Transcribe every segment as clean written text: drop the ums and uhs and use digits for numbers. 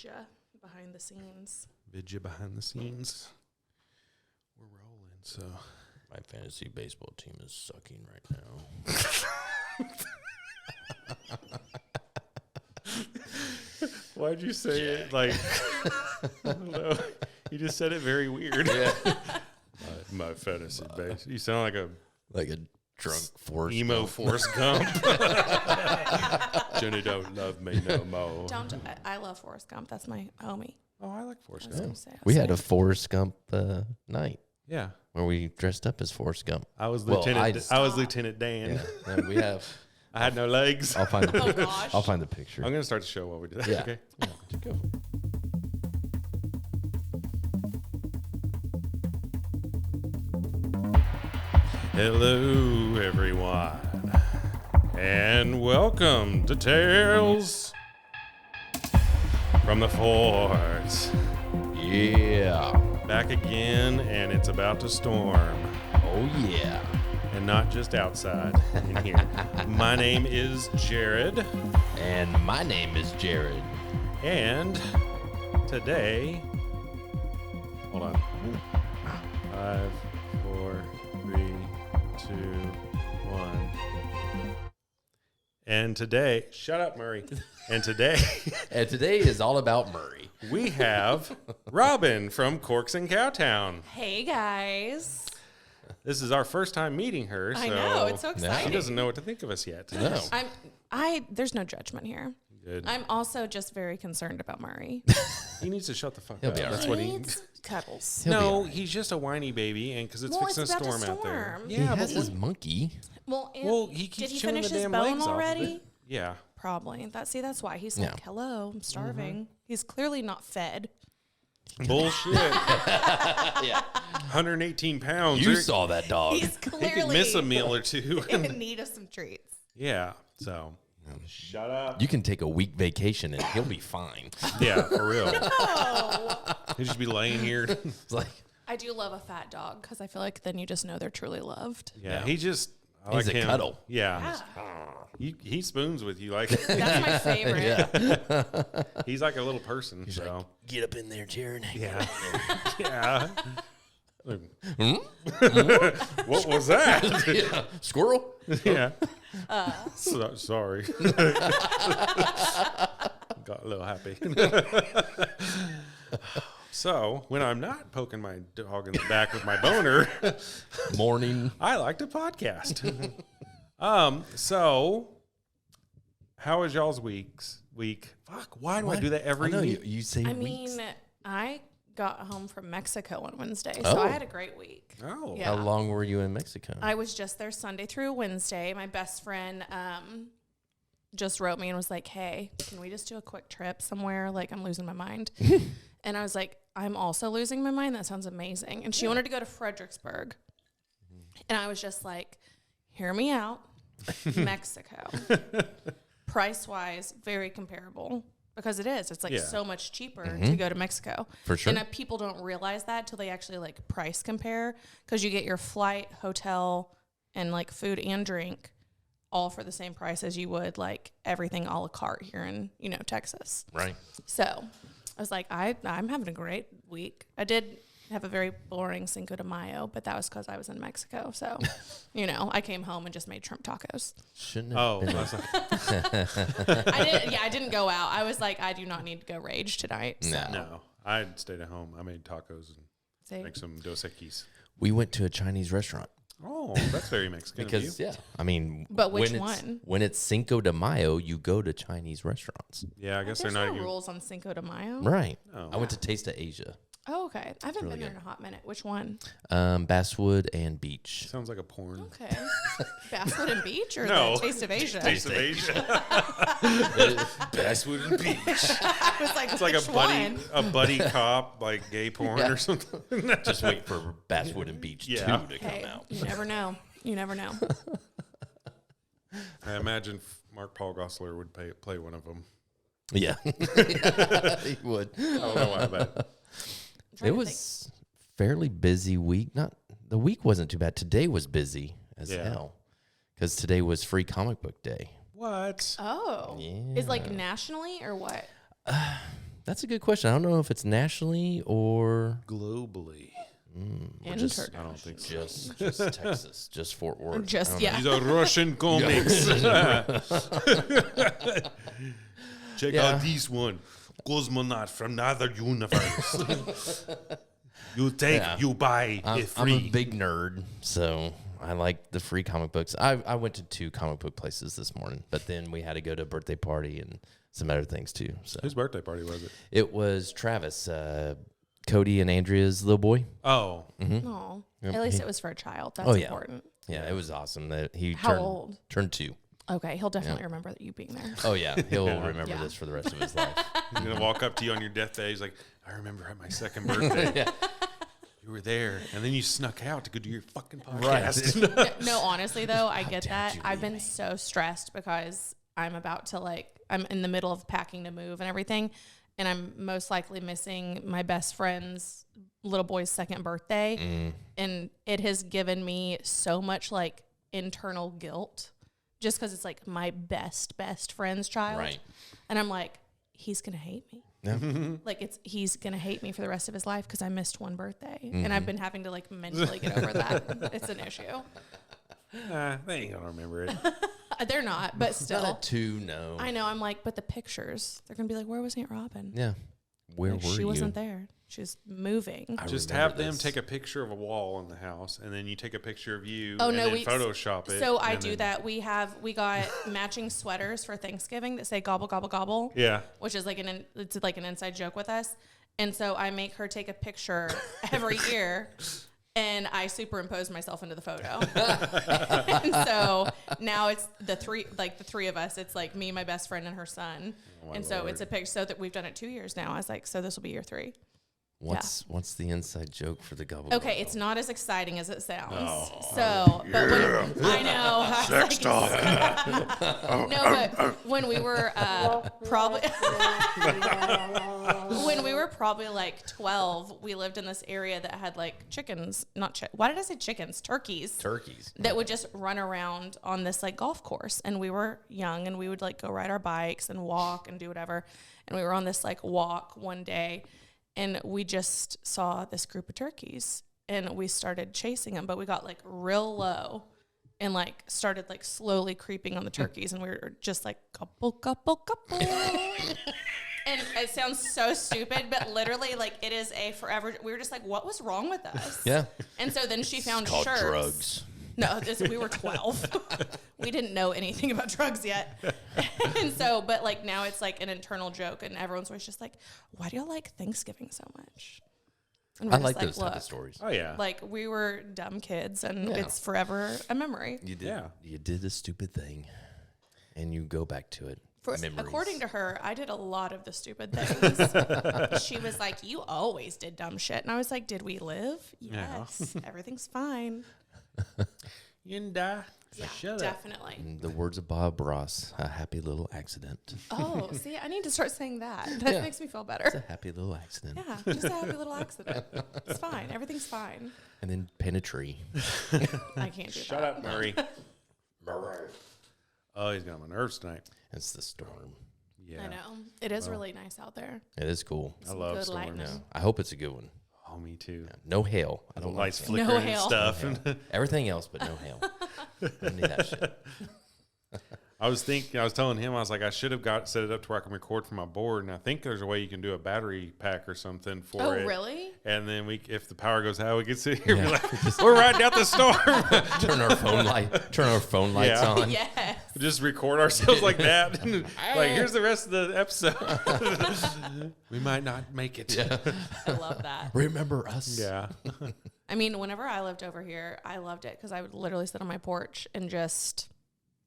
vidya behind the scenes. Vidya behind the scenes. We're rolling, so. My fantasy baseball team is sucking right now. Why'd you say it like, I don't know. You just said it very weird. Yeah. my fantasy base. You sound like a drunk Forrest emo Gump. Forrest Gump. Jenny don't love me no more. I love Forrest Gump. That's my homie. Oh, I like Forrest Gump. We had a Forrest Gump night. Yeah. Where we dressed up as Forrest Gump. I was Lieutenant Dan. Yeah, we have. I had no legs. I'll find the Oh, picture. gosh. I'll find the picture. I'm going to start the show while we do that. Yeah. Okay. Yeah. Go. Hello, everyone, and welcome to Tales from the Fort. Yeah. Back again, and it's about to storm. Oh, yeah. And not just outside, in here. My name is Jared. And my name is Jared. And today, hold on. 5, 4, 3, 2, 1. And today, shut up, Murray. And today is all about Murray. we have Robyn from Corks and Cowtown. Hey, guys. This is our first time meeting her, so I know. It's so exciting. she doesn't know what to think of us yet. No. There's no judgment here. Good. I'm also just very concerned about Murray. He needs to shut the fuck He'll up. be all That's right. what he. Needs cuddles. He'll be all No, right. he's just a whiny baby, and because it's Well, fixing it's to about to storm out there. storm. He Yeah, has but his monkey. Well, and well, he did keeps he chewing finish the his damn bone legs off of already? it. Yeah. Probably. That's why he's Yeah. like, hello, I'm starving. He's clearly not fed. Bullshit. Yeah. 118 pounds. You There- saw that dog. He's He clearly could miss a meal or two. in need of some treats. Yeah. So. Shut up. You can take a week vacation and he'll be fine. Yeah, for real. Oh, He'll just be laying here. It's like, I do love a fat dog because I feel like then you just know they're truly loved. Yeah, Yeah. he just. I He's like a him. cuddle. Yeah. He spoons with you like That's my favorite. yeah. he's like a little person. He's so like, get up in there, Jared. yeah, yeah. Hmm? What was that? Yeah. Squirrel? Yeah. Sorry. Got a little happy. So when I'm not poking my dog in the back with my boner, Morning. I like to podcast. So how was y'all's week? Fuck, why do I do that every I know, week? you say I weeks. mean, I got home from Mexico on Wednesday, so Oh. I had a great week. Oh. Yeah. How long were you in Mexico? I was just there Sunday through Wednesday. My best friend just wrote me and was like, hey, can we just do a quick trip somewhere? Like, I'm losing my mind. And I was like, I'm also losing my mind. That sounds amazing. And she wanted to go to Fredericksburg. And I was just like, hear me out. Mexico. Price-wise, very comparable. Because it is. It's like Yeah. so much cheaper to go to Mexico. For sure. And people don't realize that till they actually like price compare. Because you get your flight, hotel, and like food and drink all for the same price as you would like everything a la carte here in, Texas. Right. So I was like, I'm having a great week. I did have a very boring Cinco de Mayo, but that was because I was in Mexico. So, I came home and just made shrimp tacos. Shouldn't have Oh, been. I was like, I didn't go out. I was like, I do not need to go rage tonight. So. no. I stayed at home. I made tacos and See? make some Dos Equis. We went to a Chinese restaurant. Oh, that's very Mexican Because, of you. yeah, I mean. But which when one? When it's Cinco de Mayo, you go to Chinese restaurants. Yeah, I guess There's they're no not even. rules on Cinco de Mayo. Right. Oh. I went to Taste of Asia. Oh, okay. I haven't really been there good. in a hot minute. Which one? Basswood and Beach. Sounds like a porn. Okay. Basswood and Beach or No. the Taste of Asia? Taste of Asia. Basswood and Beach. I was like, It's like which a one? buddy cop, like gay porn Yeah. or something. Just wait for Basswood and Beach Yeah. 2 to Hey, come out. you never know. You never know. I imagine Mark Paul Gosselaar would play one of them. Yeah. He would. I don't know why, but It was fairly busy week. The week wasn't too bad. Today was busy as Yeah. hell because today was Free Comic Book Day. what? Oh. Yeah. Is like nationally or what? That's a good question. I don't know if it's nationally or Globally. just, I don't think so. just Texas, just Fort Worth. Just, yeah. These are Russian comics. Check out this one. Cosmonaut from another universe. You take, you buy it free. I'm a big nerd, so I like the free comic books. I went to 2 comic book places this morning, but then we had to go to a birthday party and some other things too. So Whose birthday party was it? it was Travis, Cody and Andrea's little boy. Oh. No. Yep. At least it was for a child. That's Oh, yeah. important. Yeah, it was awesome that he How old? turned 2. Okay, he'll definitely remember you being there. Oh yeah, he'll remember Yeah. this for the rest of his life. He's going to walk up to you on your deathbed. He's like, I remember at my 2nd birthday. You were there. And then you snuck out to go do your fucking podcast. No, honestly though, I get dare that. you I've leave been me. so stressed because I'm about to I'm in the middle of packing to move and everything, and I'm most likely missing my best friend's little boy's 2nd birthday, and it has given me so much internal guilt, just because it's my best friend's child, Right. and I'm like, he's gonna hate me. Yeah. He's gonna hate me for the rest of his life because I missed one birthday, and I've been having to mentally get over that. It's an issue. They ain't going to remember it. They're not, but still. Not a 2, no. I know. I'm like, but the pictures, they're going to be like, where was Aunt Robyn? Yeah. Where were She you? wasn't there. She was moving. I Just remember have them this. take a picture of a wall in the house, and then you take a picture of you Oh, and no, then Photoshop it. So I and do then- that. We got matching sweaters for Thanksgiving that say gobble, gobble, gobble. Yeah. Which is it's like an inside joke with us. And so I make her take a picture every year, and I superimpose myself into the photo. And so now it's the three of us. It's me, my best friend, and her son. Oh, and so Lord. it's a picture. So that we've done it 2 years now. I was like, so this will be year 3. What's the inside joke for the gobble? Okay, it's not as exciting as it sounds. Oh, But when, I know. Sex talk. No, but when we were probably when we were probably 12, we lived in this area that had chickens. Why did I say chickens? Turkeys. That would just run around on this golf course, and we were young, and we would go ride our bikes and walk and do whatever. And we were on this walk one day. And we just saw this group of turkeys, and we started chasing them, but we got real low and started slowly creeping on the turkeys. And we were just couple, couple, couple. And it sounds so stupid, but literally it is a forever. We were just what was wrong with us? Yeah. And so then she found Called shirts. drugs. No, we were 12. We didn't know anything about drugs yet. And so, but now it's an internal joke, and everyone's always just why do y'all like Thanksgiving so much? And I we're like just those type of stories. Oh, yeah. we were dumb kids, and Yeah. it's forever a memory. You did. Yeah. You did a stupid thing, and you go back to it. Memories. According to her, I did a lot of the stupid things. She was like, you always did dumb shit. And I was like, did we live? Yes. Everything's fine. You didn't die. Yeah, Shut up. definitely. In the words of Bob Ross, a happy little accident. Oh, see, I need to start saying that. That makes me feel better. It's a happy little accident. Yeah, just a happy little accident. It's fine. Everything's fine. And then pin a tree. I can't do Shut that. up, Murray. Oh, he's got on my nerves tonight. It's the storm. Yeah. I know. It is really nice out there. It is cool. I love good storms. lightning. Yeah. I hope it's a good one. Oh, me too. No hail. I The don't lights like hail. flickering and hail. stuff. Everything else, but no hail. I don't need that shit. I was telling him, I was like, I should have set it up to where I can record from my board, and I think there's a way you can do a battery pack or something for it. Oh, really? And then if the power goes out, we can sit here and be like, we're riding out the storm. Turn our phone lights Yeah. on. Yes. Just record ourselves like that. Like, here's the rest of the episode. We might not make it. Yeah. I love that. Remember us. Yeah. I mean, whenever I lived over here, I loved it because I would literally sit on my porch and just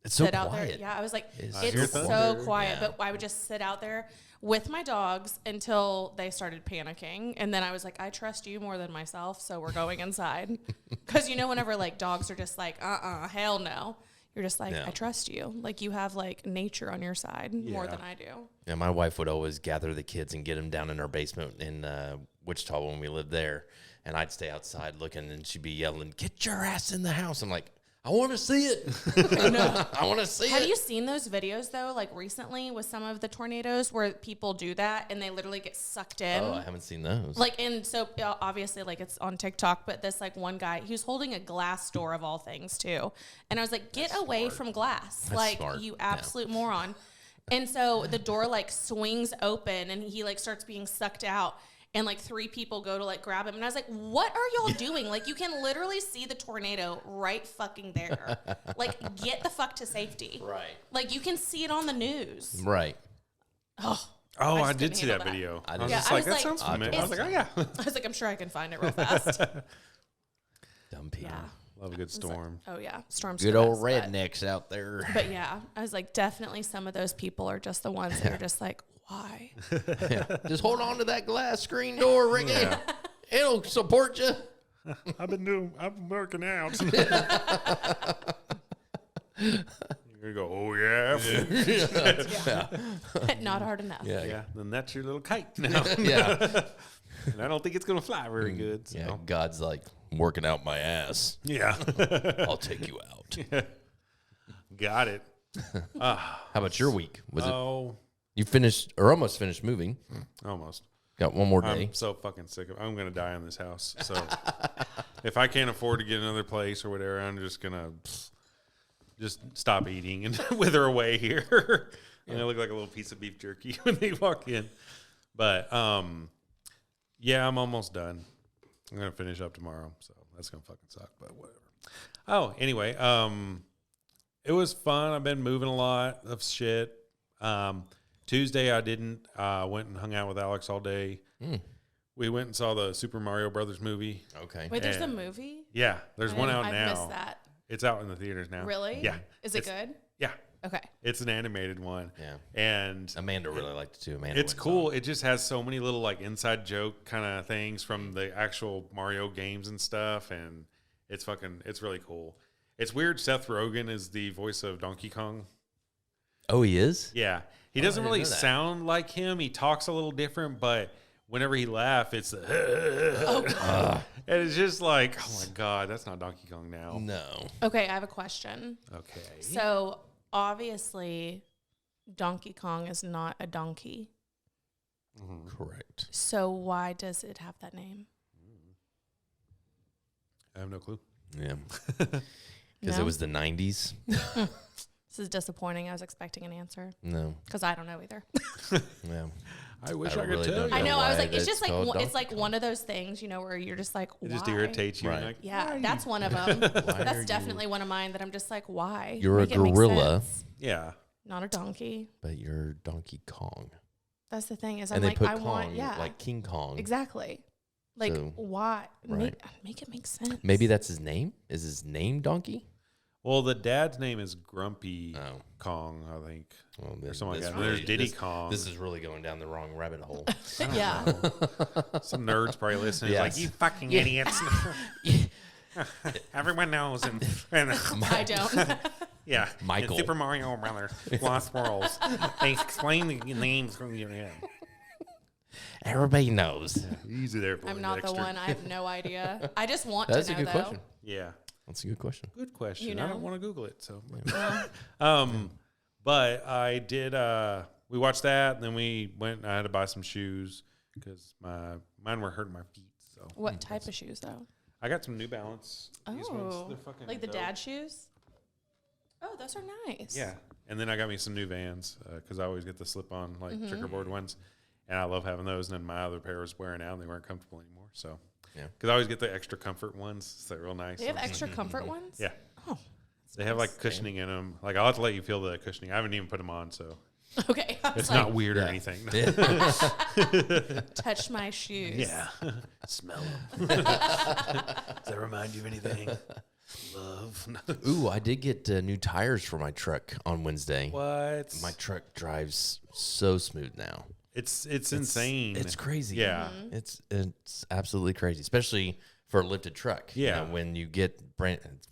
It's so sit out there. quiet. Yeah, I was like, It's I hear it's so thunder. quiet. Yeah. But I would just sit out there with my dogs until they started panicking. And then I was like, I trust you more than myself, so we're going inside. Because, whenever, dogs are just like, hell no. You're just like, Yeah. I trust you. Like, you have, nature on your side more Yeah. than I do. Yeah, my wife would always gather the kids and get them down in our basement in Wichita when we lived there. And I'd stay outside looking, and she'd be yelling, "Get your ass in the house!" I'm like, I want to see it. I want to see Have it. you seen those videos though, like recently with some of the tornadoes where people do that and they literally get sucked in? Oh, I haven't seen those. Like, and so obviously, like it's on TikTok, but this like one guy, he was holding a glass door of all things too, and I was like, get away from glass, like smart. you absolute moron. And so the door like swings open, and he like starts being sucked out. And like 3 people go to like grab him. And I was like, what are y'all doing? Like you can literally see the tornado right fucking there. Like get the fuck to safety. Right. Like you can see it on the news. Right. Oh, I just did couldn't see that handle video. I I was did. just Yeah, I like, was that sounds like, familiar. I was like, oh, yeah. I was like, I'm sure I can find it real fast. Dumb people. Yeah. Love a good storm. Oh yeah. Storms. Good the old best, rednecks out there. But yeah, I was like, definitely some of those people are just the ones that are just like, why? Just hold on to that glass screen door, Ricky. It'll support you. I'm working out. You're going to go, oh, yeah. Not hard enough. Yeah. Yeah, then that's your little kite now. Yeah. And I don't think it's going to fly very good. So. Yeah. God's like working out my ass. Yeah. I'll take you out. Got it. How about your week? Was it Oh, you finished or almost finished moving? almost. Got one more day. I'm so fucking sick of it. I'm going to die in this house. So if I can't afford to get another place or whatever, I'm just going to just stop eating and wither away here. And I look like a little piece of beef jerky when they walk in. But, yeah, I'm almost done. I'm going to finish up tomorrow. So that's going to fucking suck, but whatever. Oh, anyway, it was fun. I've been moving a lot of shit. Tuesday I didn't. Went and hung out with Alex all day. We went and saw the Super Mario Brothers movie. Okay. Wait, there's a And- movie? Yeah, there's one out I've now. missed that. It's out in the theaters now. Really? Yeah. Is it It's- good? Yeah. Okay. It's an animated one. Yeah. And Amanda really liked it too. Amanda it's went cool. on. It just has so many little like inside joke kind of things from the actual Mario games and stuff. And it's really cool. It's weird. Seth Rogen is the voice of Donkey Kong. Oh, he is? Yeah. He I doesn't didn't really know that. sound like him. He talks a little different, but whenever he laughs, it's and it's just like, oh my God, that's not Donkey Kong now. No. Okay, I have a question. Okay. So obviously, Donkey Kong is not a donkey. Correct. So why does it have that name? I have no clue. Yeah. Because No? it was the 90s. This is disappointing. I was expecting an answer No. because I don't know either. Yeah. I wish I I, could really tell don't you. I know. I was why like, it's that's just like called it's Donkey like Kong. one of those things, you know, where you're just like, It why? just irritates you. Right. And like, Yeah, why that's you- one of them. are That's you- definitely one of mine that I'm just like, why? You're a Make it make gorilla. sense. Yeah. Not a donkey. But you're Donkey Kong. That's the thing is, I'm And they like, put I Kong want, yeah, like King Kong. exactly. Like, So, why? right. Make it make sense. Maybe that's his name? Is his name Donkey? Well, the dad's name is Grumpy Oh. Kong, I think. Well, Or then something like this that. And there's Diddy this- Kong. This is really going down the wrong rabbit hole. Yeah. Some nerds probably listening. Yes. Like, you fucking idiots. Everyone knows. And I don't. yeah. Michael. In Super Mario Brothers, Lost Worlds. They explain the names from your head. Everybody knows. Easy there. I'm not the one. I have no idea. I just want That's to a know, good though. question. Yeah. That's a good question. Good question. You I know? don't want to Google it. So, Well, but I did. We watched that, and then we went. And I had to buy some shoes because mine were hurting my feet. So what type of shoes, though? I got some New Balance. These ones, Oh, they're fucking like the dope. dad shoes? Oh, those are nice. Yeah, and then I got me some new Vans because I always get the slip-on like checkerboard ones, and I love having those. And then my other pair was wearing out, and they weren't comfortable anymore. So Yeah. because I always get the extra comfort ones. So they're real nice. They have So- extra comfort ones? Yeah. Oh. They have like cushioning in them. Like I'll have to let you feel the cushioning. I haven't even put them on, so Okay. I was it's like, not weird or Yeah. anything. touch my shoes. Yeah. Smell them. Does that remind you of anything? Love. Ooh, I did get new tires for my truck on Wednesday. What? My truck drives so smooth now. It's insane. It's crazy. Yeah. It's absolutely crazy, especially for a lifted truck. You Yeah. know, when you get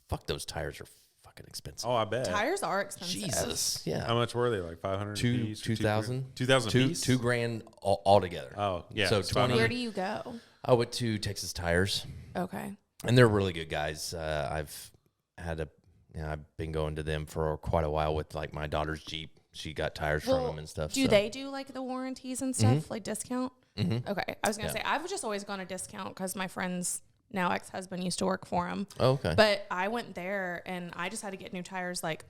fuck, those tires are fucking expensive. Oh, I bet. Tires are expensive. Jesus. Yeah. How much were they? Like 500 piece? 2,000. 2,000 piece? $2,000 altogether. Oh, yeah. So it's 20 Where do you go? I went to Texas Tires, Okay. and they're really good guys. I've had Yeah, I've been going to them for quite a while with like my daughter's Jeep. She got tires from them and stuff. Do they do like the warranties and stuff, like discount? Mm-hmm. Okay. I was going to say, I've just always gone to discount because my friend's now ex-husband used to work for him. Oh, okay. But I went there and I just had to get new tires like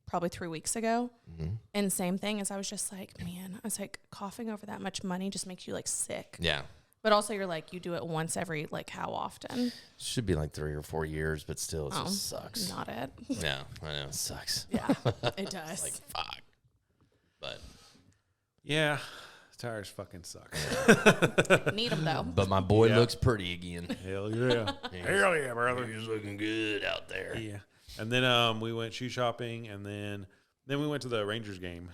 probably 3 weeks ago. Mm-hmm. And same thing as I was just like, man, I was like, coughing over that much money just makes you like sick. Yeah. But also you're like, you do it once every like how often? Should be like 3 or 4 years, but still it just sucks. Not it. Yeah, I know. It sucks. Yeah, it does. It's like, fuck. But Yeah, tires fucking suck. Need them though. but my boy looks pretty again. Hell yeah. Hell yeah, brother. He's looking good out there. Yeah. And then we went shoe shopping, and then we went to the Rangers game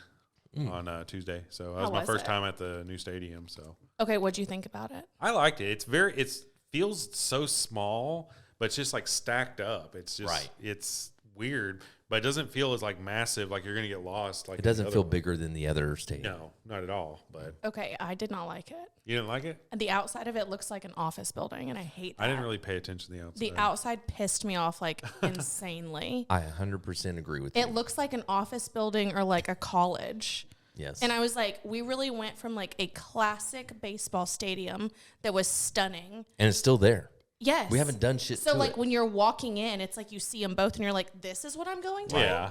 on Tuesday. So that was my first time at the new stadium. So Okay, what'd you think about it? I liked it. It feels so small, but it's just like stacked up. It's just it's weird, but it doesn't feel as like massive. Like you're gonna get lost. Like It doesn't feel bigger than the other stadium. No, not at all. But Okay, I did not like it. you didn't like it? The outside of it looks like an office building, and I hate that. I didn't really pay attention to the outside. The outside pissed me off like insanely. I 100% agree with you. It looks like an office building or like a college. Yes. And I was like, we really went from like a classic baseball stadium that was stunning. And it's still there. Yes. We haven't done shit So to like it. when you're walking in, it's like you see them both and you're like, this is what I'm going to. Yeah.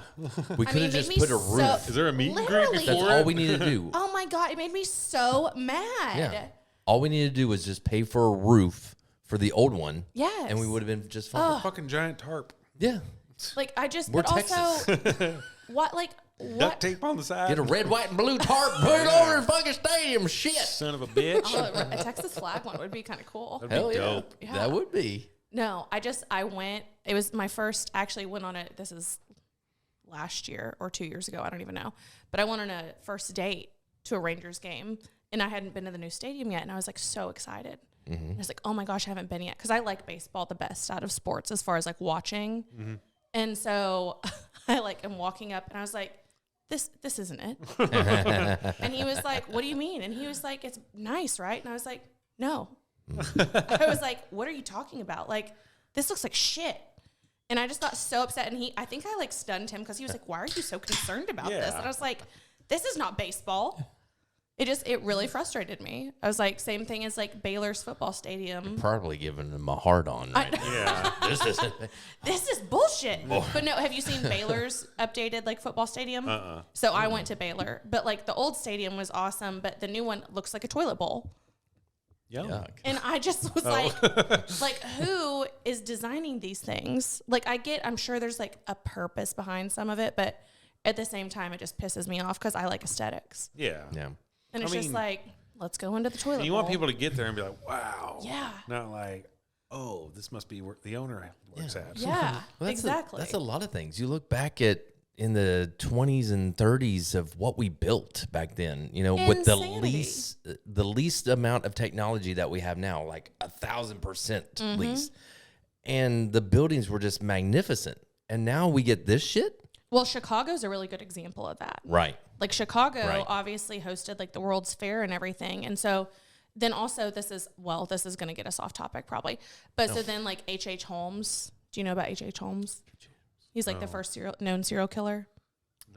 We could have just put a roof. Is there a meet and greet Literally. That's before all it? we need to do. Oh my God, it made me so mad. Yeah. All we need to do was just pay for a roof for the old one. Yes. And we would have been just fine. Fucking giant tarp. Yeah. Like I just, We're but also, what, like, Duct what? tape on the side. Get a red, white, and blue tarp, put it over the fucking stadium. Shit. Son of a bitch. Oh, a Texas flag one would be kind of cool. That'd be Hell yeah. dope. Yeah. That would be. No, I went, it was my first, actually went on this is last year or 2 years ago, I don't even know. But I went on a first date to a Rangers game, and I hadn't been to the new stadium yet, and I was like so excited. Mm-hmm. I was like, oh my gosh, I haven't been yet. Because I like baseball the best out of sports as far as like watching. Mm-hmm. And so I like am walking up, and I was like, this isn't it. And he was like, what do you mean? And he was like, it's nice, right? And I was like, no. I was like, what are you talking about? Like, this looks like shit. And I just got so upset. And I think I like stunned him because he was like, why are you so concerned about this? Yeah. And I was like, this is not baseball. It really frustrated me. I was like, same thing as like Baylor's football stadium. Probably giving them a hard on right now. Yeah. This is bullshit. But no, have you seen Baylor's updated like football stadium? So I went to Baylor, but like the old stadium was awesome, but the new one looks like a toilet bowl. Yuck. And I just was like, who is designing these things? Like, I'm sure there's like a purpose behind some of it, but at the same time, it just pisses me off because I like aesthetics. Yeah. Yeah. And it's I just mean, like, let's go into the toilet And you bowl. want people to get there and be like, wow. Yeah. Not like, oh, this must be where the owner works at. Yeah, Well, exactly. That's a lot of things. You look back at in the 20s and 30s of what we built back then, you know, with Insanity. the least amount of technology that we have now, like 1,000% Mm-hmm. least. And the buildings were just magnificent. And now we get this shit? Well, Chicago's a really good example of that. Right. Like Chicago Right. obviously hosted like the World's Fair and everything. And so then also this is going to get us off topic probably. But so then like H.H. Holmes, do you know about H.H. Holmes? He's like the first known serial killer.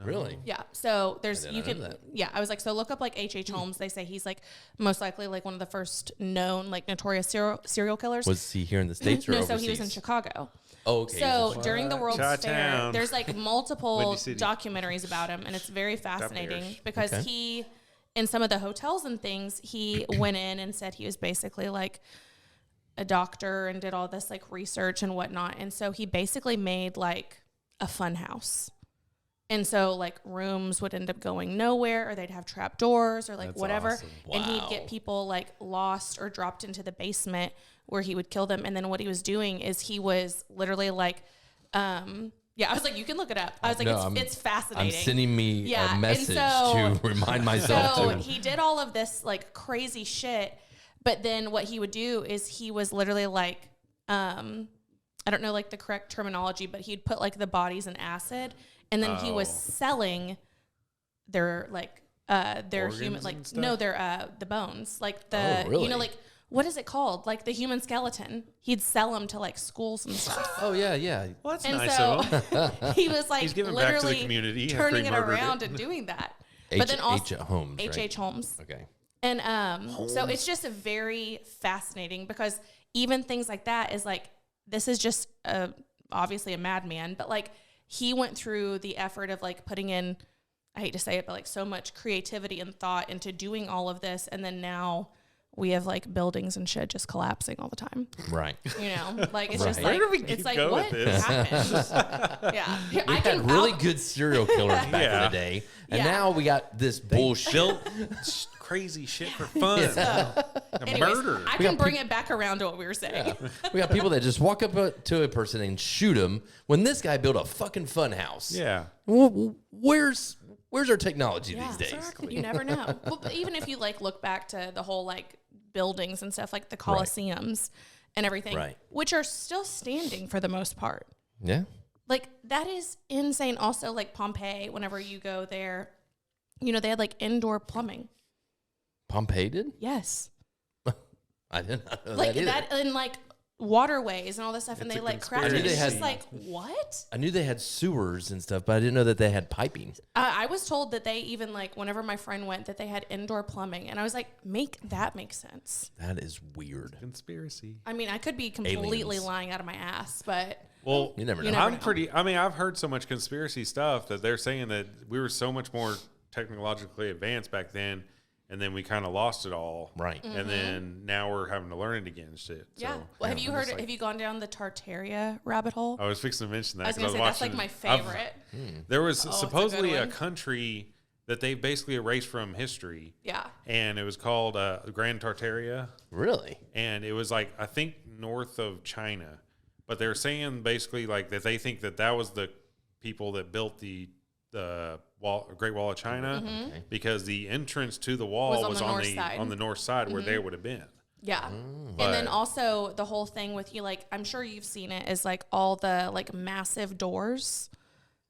Really? Yeah. So there's, did you not know can, that. yeah, I was like, so look up like H.H. Holmes. They say he's like most likely like one of the first known like notorious serial killers. Was he here in the States or no, overseas? so he was in Chicago. Oh, okay. So during the World's Fair, Chi-town. there's like multiple Windy City. documentaries about him, and it's very fascinating Bears. because Okay. he, in some of the hotels and things, he went in and said he was basically like a doctor and did all this like research and whatnot, and so he basically made like a fun house. And so like rooms would end up going nowhere, or they'd have trap doors or like That's wonder. awesome. And he'd Wow. get people like lost or dropped into the basement where he would kill them. And then what he was doing is he was literally like, yeah, I was like, you can look it up. I was like, No, it's fascinating. I'm sending me Yeah, a and message so- to remind myself So to. he did all of this like crazy shit, but then what he would do is he was literally like, I don't know like the correct terminology, but he'd put like the bodies in acid, and then he was selling their like their Organs human like and stuff? no their the bones like the Oh, really? you know like what is it called? Like the human skeleton. He'd sell them to like schools and stuff. Oh yeah. Well, that's And nice so of him. he was like He's giving back to the literally community after turning he it murdered around it. and doing that. H- But then also H. Holmes, right? H.H. Holmes. Okay. And so it's just a very fascinating because even things like that is like, this is just obviously a madman, but like he went through the effort of like putting in, I hate to say it, but like so much creativity and thought into doing all of this. And then now we have like buildings and shit just collapsing all the time. Right. You know, like it's just Right. like, Where do we it's keep like, going what with this? happened? Yeah. Here, We had really good serial killers back in Yeah. the day, and Yeah. now we got this bullshit. Built crazy shit for fun. So, A anyways, murder. I can bring it back around to what we were saying. We got people that just walk up to a person and shoot them when this guy built a fucking fun house. Yeah. Where's our technology Yeah, these days? exactly. You never know. Well, but even if you like look back to the whole like buildings and stuff, like the Colosseums and everything, Right. which are still standing for the most part. Yeah. Like that is insane. Also, like Pompeii, whenever you go there, you know, they had like indoor plumbing. Pompeii did? Yes. I didn't know Like that either. that and like waterways and all this stuff. And It's they a like crash it. conspiracy. It's They had- just like, what? I knew they had sewers and stuff, but I didn't know that they had piping. I was told that they even like, whenever my friend went, that they had indoor plumbing. And I was like, make sense. That is weird. Conspiracy. I mean, I could be completely Aliens. lying out of my ass, but Well, You never know. You never know. I've heard so much conspiracy stuff that they're saying that we were so much more technologically advanced back then, and then we kind of lost it all. Right. And then now we're having to learn it again and shit. yeah. So, Well, have I'm you just heard? like- have you gone down the Tartaria rabbit hole? I was fixing to mention that. I was 'cause gonna say that's like watching- my I've- favorite. There was it's a good supposedly a one. country that they basically erased from history, Yeah. and it was called Grand Tartaria. Really? And it was like I think north of China, but they're saying basically like that they think that was the people that built the Great Wall of China Mm-hmm. because the entrance to the wall was on the north side where they would have been. Yeah. But- And then also the whole thing with you, like, I'm sure you've seen it, is like all the like massive doors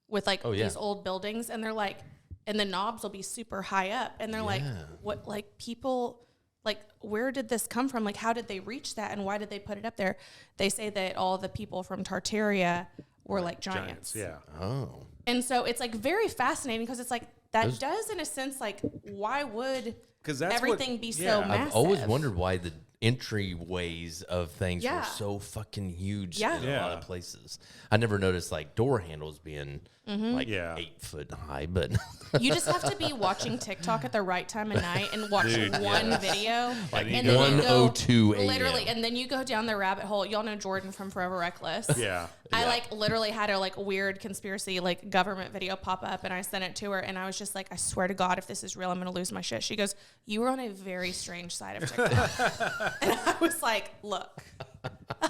with like Oh, yeah. these old buildings. And they're like, and the knobs will be super high up. And they're like, Yeah. what, like people, like, where did this come from? Like, how did they reach that? And why did they put it up there? They say that all the people from Tartaria were like giants. Yeah. Oh. And so it's like very fascinating because it's like, that does in a sense, like, why would 'Cause that's everything what- be so yeah. massive? I've always wondered why the entryways of things Yeah. were so fucking huge Yeah. in a lot Yeah. of places. I never noticed like door handles being Mm-hmm. like Yeah. 8 foot high, but You just have to be watching TikTok at the right time of night and watch Dude, one yes. video. Like and then you go 1:02 a.m. literally, and then you go down the rabbit hole. Y'all know Jordan from Forever Reckless. Yeah. I like literally had a like weird conspiracy like government video pop up, and I sent it to her, and I was just like, I swear to God, if this is real, I'm gonna lose my shit. She goes, "You were on a very strange side of TikTok," and I was like, "Look,"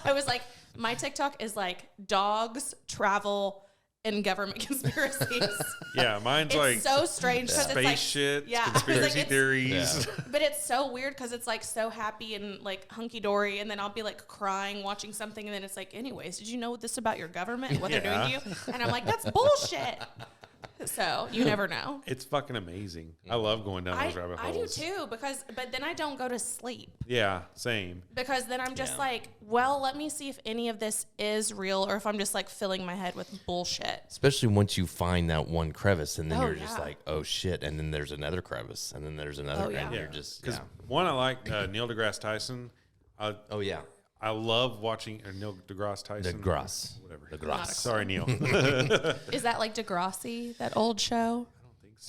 I was like, "My TikTok is like dogs, travel, and government conspiracies." Yeah. Mine's It's like so strange because it's space like shit, yeah, it's like conspiracy it's- theories. But it's so weird because it's like so happy and like hunky dory, and then I'll be like crying watching something, and then it's like, anyways, did you know this about your government and what they're doing to you? And I'm like, that's bullshit. So you never know. It's fucking amazing. I love going down those rabbit I do holes. too but then I don't go to sleep Yeah. Same. because then I'm just Yeah. like, well, let me see if any of this is real or if I'm just like filling my head with bullshit. especially once you find that one crevice and then Oh, you're just yeah. like, oh shit, and then there's another crevice and then there's another, Oh, yeah. and Yeah. you're just Because yeah. one, I like Neil deGrasse Tyson. Oh yeah, I love watching Neil deGrasse Tyson. DeGrasse, Whatever. DeGrasse. Sorry, Neil. Is that like Degrassi, that old show?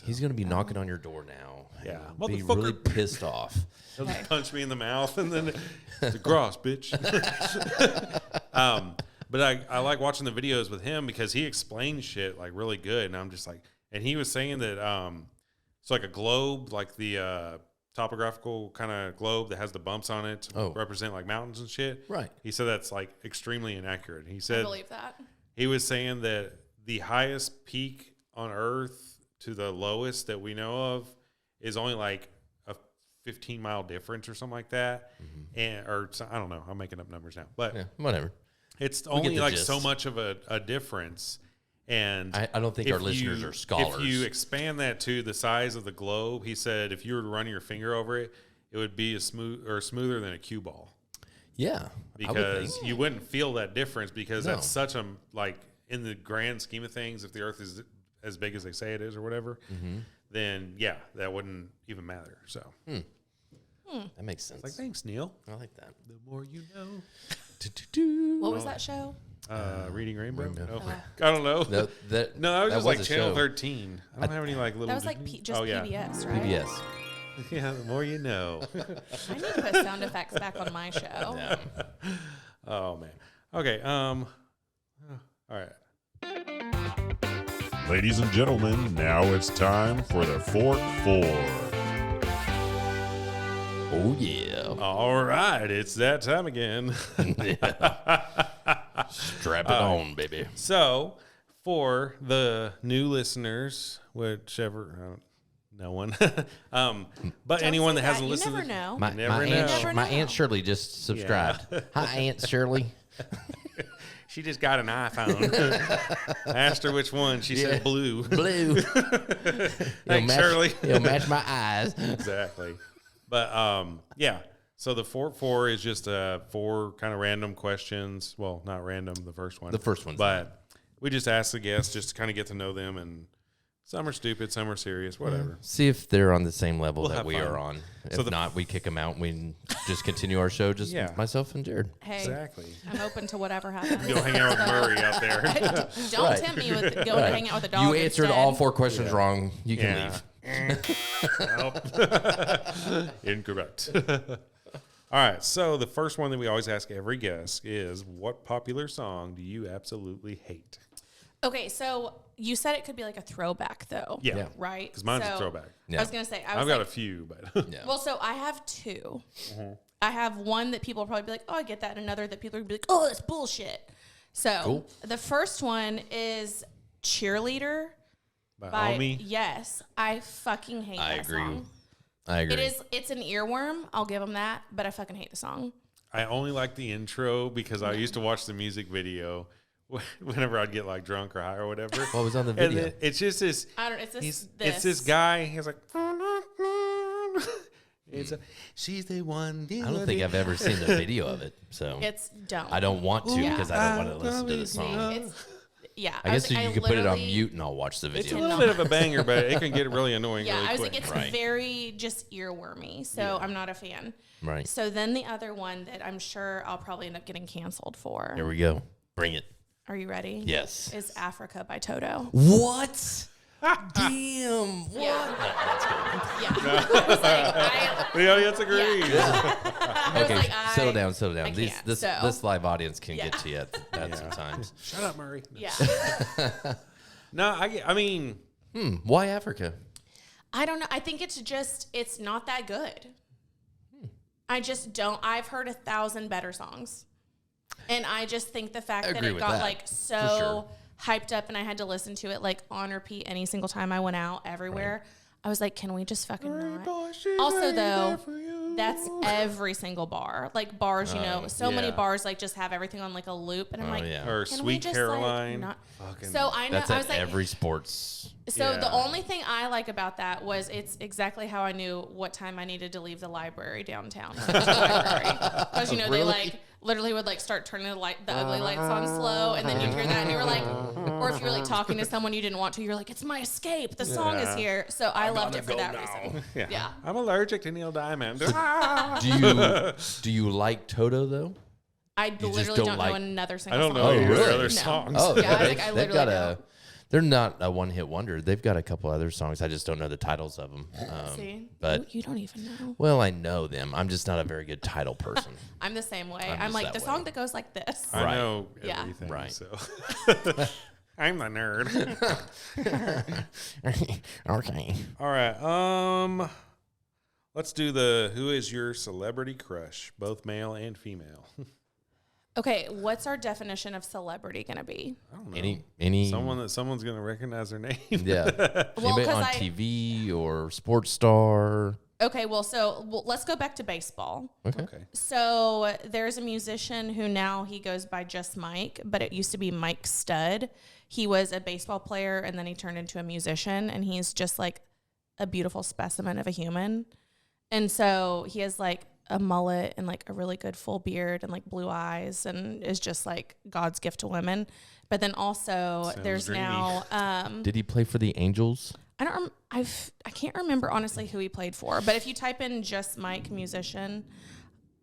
He's gonna be knocking on your door now. Yeah. He'll be Motherfucker. really pissed off. He'll Okay. just punch me in the mouth and then DeGrasse, bitch. But I like watching the videos with him because he explains shit like really good. And I'm just like, and he was saying that it's like a globe, like the topographical kind of globe that has the bumps on it to Oh. represent like mountains and shit. Right. He said that's like extremely inaccurate. He I said believe that. he was saying that the highest peak on Earth to the lowest that we know of is only like a 15-mile difference or something like that. I don't know. I'm making up numbers now, but Yeah, whatever. it's get only the like gist. so much of a difference. And I don't think if our listeners are scholars. If you expand that to the size of the globe, he said if you were to run your finger over it, it would be smoother than a cue ball. Yeah. Because you wouldn't feel that difference because No. that's such a, like, in the grand scheme of things, if the earth is as big as they say it is or whatever, then, yeah, that wouldn't even matter. So That makes sense. like, thanks, Neil. I like that. The more you know. What was that show? Reading Rainbow? Rainbow. Oh, I don't know. No, that was just like Channel 13. I don't have any like little. That was like just PBS, right? PBS. Yeah, the more you know. I need to put sound effects back on my show. Yeah. Oh man. Okay. All right. Ladies and gentlemen, now it's time for the Fork 4. Oh, yeah. All right. It's that time again. Strap it on, baby. So, for the new listeners, whichever, no one, but Don't anyone say that hasn't You listened, never know. My, never my, know. aunt, Never my know. Aunt Shirley just subscribed. Hi, Aunt Shirley. she just got an iPhone. I asked her which one. She said blue. Blue. Thanks, Shirley. It'll match my eyes. Exactly. But yeah. So the Fork 4 is just 4 kind of random questions. Well, not random, the first one. The first one's But we just ask the guests just to kind of get to know them, and some are stupid, some are serious, whatever. See if they're on the same level We'll that have we fun. are on. So If not, we kick them out and we just continue our show, just Yeah. myself and Jared. Hey, Exactly. I'm open to whatever happens. Go hang out with Murray out there. Don't Right. tempt me with going to hang out with a dog. You answered instead. all 4 questions wrong. You can Yeah. leave. Nope. Incorrect. All right. So the first one that we always ask every guest is, what popular song do you absolutely hate? Okay, so you said it could be like a throwback, though. Yeah. Right? Because mine's a So, throwback. Yeah. I was going to say, I was I've got like, a few, but Yeah. well, so I have 2. Mm-hmm. I have one that people will probably be like, oh, I get that. And another that people will be like, oh, that's bullshit. So Cool. the first one is Cheerleader by by, Omi. yes, I fucking hate I that agree. song. I agree. It's an earworm. I'll give them that, but I fucking hate the song. I only like the intro because I used to watch the music video whenever I'd get like drunk or high or whatever. What was on the And video? then it's just this. I don't, it's this, It's this guy. He's like. It's a, she's the one. I don't think I've ever seen the video of it, so It's dumb. I don't want to Yeah. because I don't want to listen to the song. It's, yeah. I guess was like, you could put it on literally- mute and I'll watch the It's a video. little bit of a banger, but it can get really annoying. Yeah, really I was quick. like, it's Right. very just earwormy, so I'm not a fan. Right. So then the other one that I'm sure I'll probably end up getting canceled for. Here we go. Bring it. Are you ready? Yes. Is Africa by Toto. What? Damn. What? Yeah. Yeah. I was like, The audience agrees. I was Okay, like, settle down, settle down. I These, can't, this so- this live audience can Yeah. get to you at sometimes. Shut up, Murray. Yeah. No, I mean, Why Africa? I don't know. I think it's not that good. I just don't. I've heard 1,000 better songs. And I just think the fact I that agree it with got that, like for so sure. hyped up and I had to listen to it like on repeat any single time I went out everywhere. I was like, can we just fucking not? Also, though, that's every single bar. Like bars, you know, so many yeah. bars like just have everything on like a loop, and I'm Oh, like, yeah. or can we Sweet just, Caroline. Like, not? Fucking- So I know That's I at was like, every sports. so Yeah. the only thing I like about that was it's exactly how I knew what time I needed to leave the library downtown. Because you know they like literally would like start turning the ugly lights on slow, and then you'd hear that, and you were like, or if you were like talking to someone you didn't want to, you're like, it's my escape. The song is here. So I loved it for that reason. Yeah. I'm allergic to Neil Diamond. Do you like Toto though? I just literally don't don't know like- another I single don't song. know Oh, any of their really? other No. songs. Oh, Yeah, I was like, I they've literally got don't. they're not a one-hit wonder. They've got a couple other songs. I just don't know the titles of them. See? But You don't even know. well, I know them. I'm just not a very good title person. I'm the same way. I'm I'm just like that the way. song that goes like this. I Right. know Yeah. everything. Right. So I'm the nerd. Okay. All right. Let's do the who is your celebrity crush, both male and female. Okay, what's our definition of celebrity going to be? I don't know. Any Someone's gonna recognize their name. yeah. Anybody 'cause on I- TV or sports star? Okay, well, let's go back to baseball. Okay. So there's a musician who now he goes by just Mike, but it used to be Mike Stud. He was a baseball player and then he turned into a musician, and he's just like a beautiful specimen of a human. And so he has like a mullet and like a really good full beard and like blue eyes and is just like God's gift to women. But then also Sounds there's dreamy. now Did he play for the Angels? I can't remember honestly who he played for, but if you type in just Mike musician,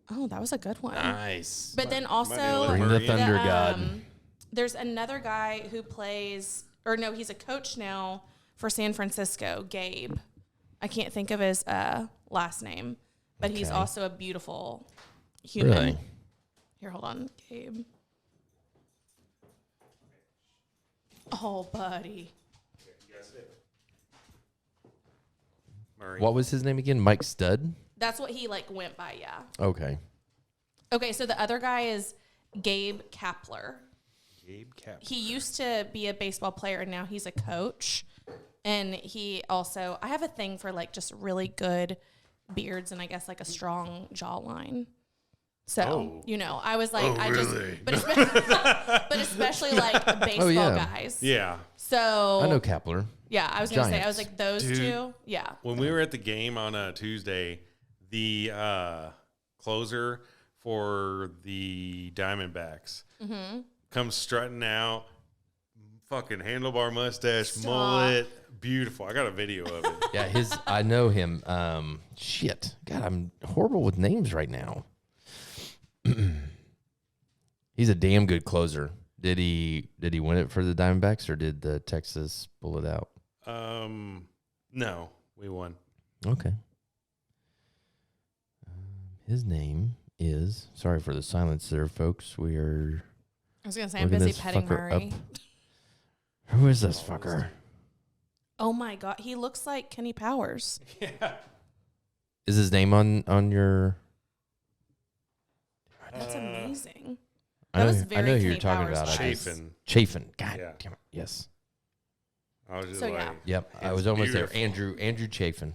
oh, that was a good one. Nice. But then might also Bring the thunder, God. there's another guy who plays, or no, he's a coach now for San Francisco, Gabe. I can't think of his last name, but he's Okay. also a beautiful human. Really? Here, hold on, Gabe. Oh, buddy. Murray. What was his name again? Mike Stud? That's what he like went by, yeah. Okay. Okay, so the other guy is Gabe Kapler. Gabe Cap. He used to be a baseball player and now he's a coach. And he also, I have a thing for like just really good beards and I guess like a strong jawline. So, Oh. you know, I was like, really? but especially like baseball guys. Yeah. So, I know Kapler. yeah, I was going to say, I was Giants. like, those Dude. two. Yeah. When we were at the game on a Tuesday, the closer for the Diamondbacks comes strutting out, fucking handlebar mustache, Stop. mullet, beautiful. I got a video of it. Yeah, I know him. Shit. God, I'm horrible with names right now. He's a damn good closer. Did he win it for the Diamondbacks or did the Texas pull it out? No, we won. Okay. His name is, sorry for the silence there, folks. We are, I was going to say, I'm Looking busy this petting fucker Murray. who is this fucker? Oh my God. He looks like Kenny Powers. Yeah. Is his name on your? That's amazing. I That know, was I very know who you're Kenny talking Powers about. vibes. Chafin. Chafin. God Yeah. damn it. Yes. I was just So, like, yeah. Yep. I It's was almost beautiful. there. Andrew Chafin.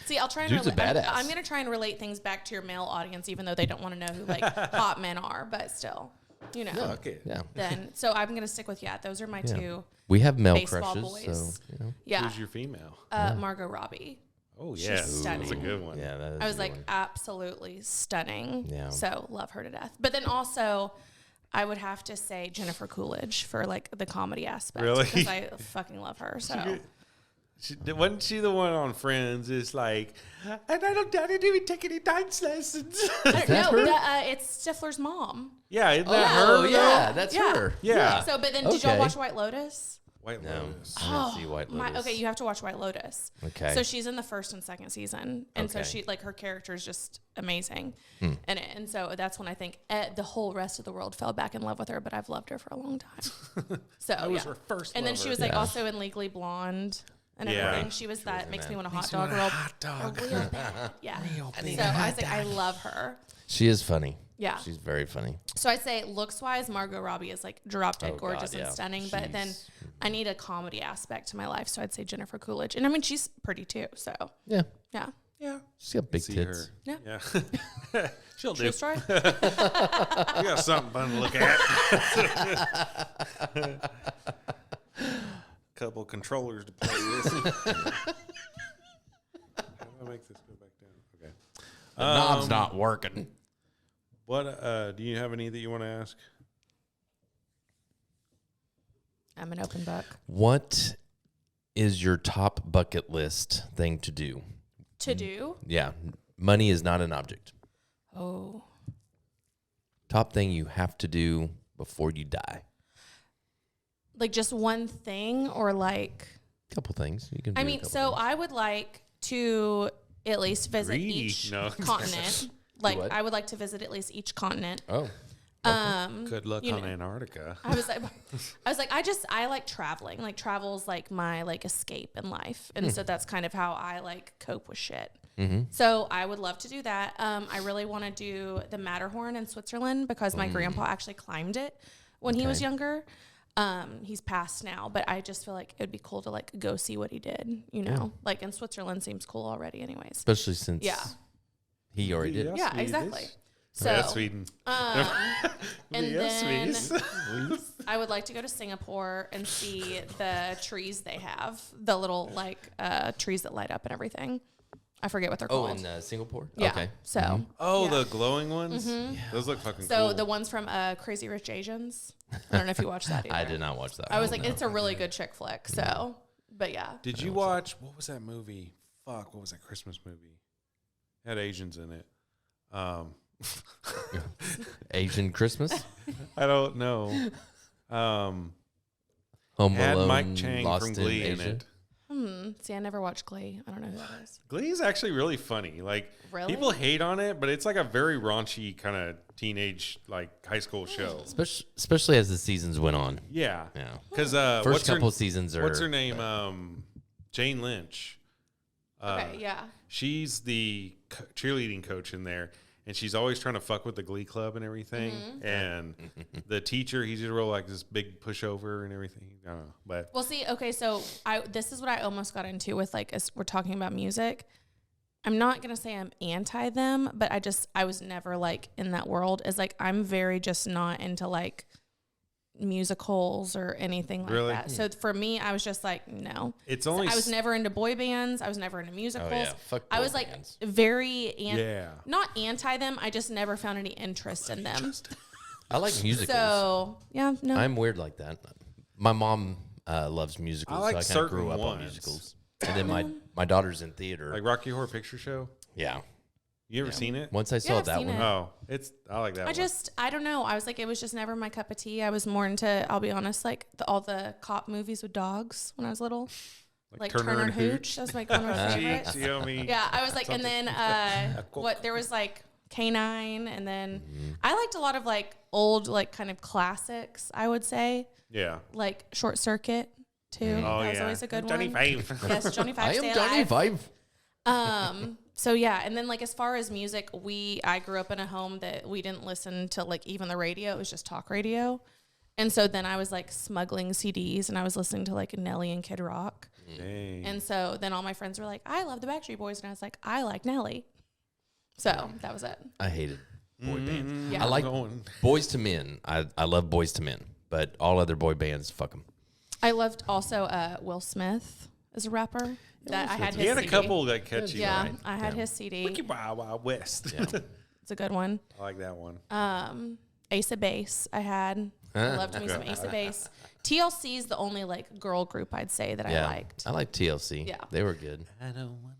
See, I'll try and Dude's a relate. badass. I'm going to try and relate things back to your male audience, even though they don't want to know who like hot men are, but still, you know. okay. Yeah. Then, so I'm going to stick with those are my Yeah. two. We have male Baseball crushes, boys. so you know. Yeah, Who's your female? Margot Robbie. Oh, She's yeah. That's a stunning. good one. Yeah, that is I was a good like one. absolutely stunning. Yeah. So love her to death. But then also, I would have to say Jennifer Coolidge for like the comedy aspect. Really? Because I fucking love her. So. Wasn't she the one on Friends? It's like, and I didn't even take any dance lessons. No, it's Stifler's mom. Yeah, isn't that her? Oh though? yeah, that's Yeah. her. Yeah. So, but then did y'all Okay. watch White Lotus? White No, Lotus. I didn't see White Lotus. Okay, you have to watch White Lotus. Okay. So she's in the first and second season, and so Okay. she like her character is just amazing in it, and so that's when I think the whole rest of the world fell back in love with her. But I've loved her for a long time. So I was her first and then she lover. was like Yeah. also in Legally Blonde and Yeah. everything. She was that in makes that. me want a hot Makes me dog want a real, hot dog. real bad. Yeah. Real So bad. I was like, I love her. She is funny. Yeah. She's very funny. So I'd say looks wise, Margot Robbie is like drop dead Oh, gorgeous God, and yeah. stunning. But then She's- I need a comedy aspect to my life. So I'd say Jennifer Coolidge. And I mean, she's pretty too. So Yeah. yeah. Yeah. She's got big See tits. her. Yeah. Yeah. She'll do. True story. You got something fun to look at. Couple controllers to play with. How do I make this go back down? Okay. The knob's not working. What do you have any that you want to ask? I'm an open book. What is your top bucket list thing to do? To do? Yeah. Money is not an object. Oh. Top thing you have to do before you die. Like just one thing or like Couple things. You can do I a mean, couple so things. I would like to at least visit Greedy. each No. continent. Like what? I would like to visit at least each continent. Oh. Good luck You on know. Antarctica. I was like, I like traveling. Like travel's like my like escape in life. And so that's kind of how I like cope with shit. So I would love to do that. I really want to do the Matterhorn in Switzerland because my grandpa actually climbed it when he was Okay. younger. He's passed now, but I just feel like it would be cool to like go see what he did, you know, like in Switzerland seems cool already anyways. Especially since Yeah. he already did. Yeah, Swedish. exactly. So, Yeah, Sweden. and Yes, then Swedes. I would like to go to Singapore and see the trees they have, the little like trees that light up and everything. I forget what they're Oh, called. in Singapore? Yeah. Okay. So. Oh, Yeah. the glowing ones? Those look fucking So cool. the ones from Crazy Rich Asians. I don't know if you watched that either. I did not watch that. I was one, like, no. it's a really good chick flick. So, but yeah. Did you watch, what was that movie? Fuck, what was that Christmas movie? It had Asians in it. Asian Christmas? I don't know. Home Had Alone, Mike Chang Lost from Glee in Asia? it. See, I never watched Glee. I don't know who that is. Glee is actually really funny. Like, Really? people hate on it, but it's like a very raunchy kind of teenage, like, high school show. Especially as the seasons went on. Yeah. Yeah. Because First couple seasons are. what's her name? Jane Lynch. Okay, yeah. She's the cheerleading coach in there, and she's always trying to fuck with the Glee Club and everything. And the teacher, he's just real like this big pushover and everything. I don't know, but Well, see, okay, so this is what I almost got into with, like, as we're talking about music. I'm not going to say I'm anti them, but I was never, like, in that world. Is like, I'm very just not into, like, musicals or anything like Really? that. So for me, I was just like, no. it's only I was never into boy bands. I was never into musicals. Oh, yeah. Fuck I boy was like bands. very Yeah. not anti them. I just never found any interest in them. I like musicals. So yeah, no. I'm weird like that. My mom loves musicals, I like so I kind of grew certain up on ones. musicals. And then my daughter's in theater. like Rocky Horror Picture Show. Yeah. You ever seen it? Once I saw I've that seen one. it. Oh, I like that. I don't know. I was like, it was just never my cup of tea. I was more into, I'll be honest, like all the cop movies with dogs when I was little. Like Turner and Hooch. That's like one of my favorites. Cheeks, yummy. Yeah, I was like, and then there was like K9, and then I liked a lot of like old, like kind of classics, I would say, Yeah. like Short Circuit too. Oh, That was yeah. always a good Johnny one. Five. Yes, Johnny Five. I Stay am Johnny Alive. Five. So yeah, and then like as far as music, I grew up in a home that we didn't listen to like even the radio. It was just talk radio. And so then I was like smuggling CDs and I was listening to like Nelly and Kid Rock. Dang. And so then all my friends were like, I love the Backstreet Boys. And I was like, I like Nelly. So that was it. I hated boy bands. Yeah. I like Going. Boys to Men. I love Boys to Men, but all other boy bands, fuck them. I loved also Will Smith as a rapper. That I had his He had a CD. couple that catchy. Yeah, Right? I had his CD. Wiki Wild Wild West. It's a good one. I like that one. Ace of Base I had. I loved me some Ace of Base. TLC is the only like girl group I'd say that I liked. I like TLC. Yeah. They were good. I don't want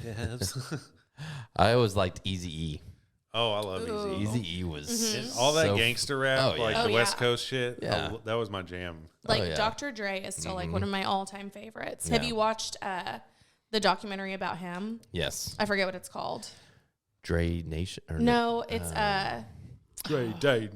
this. I always liked Eazy-E. Oh, I love Easy. Eazy-E was All that so gangster rap, Oh, yeah. like Oh, the West yeah. Coast shit. Yeah. That was my jam. Like yeah. Dr. Dre is still like one of my all-time favorites. Yeah. Have you watched the documentary about him? Yes. I forget what it's called. Dre Nation. Or No, it's Great day.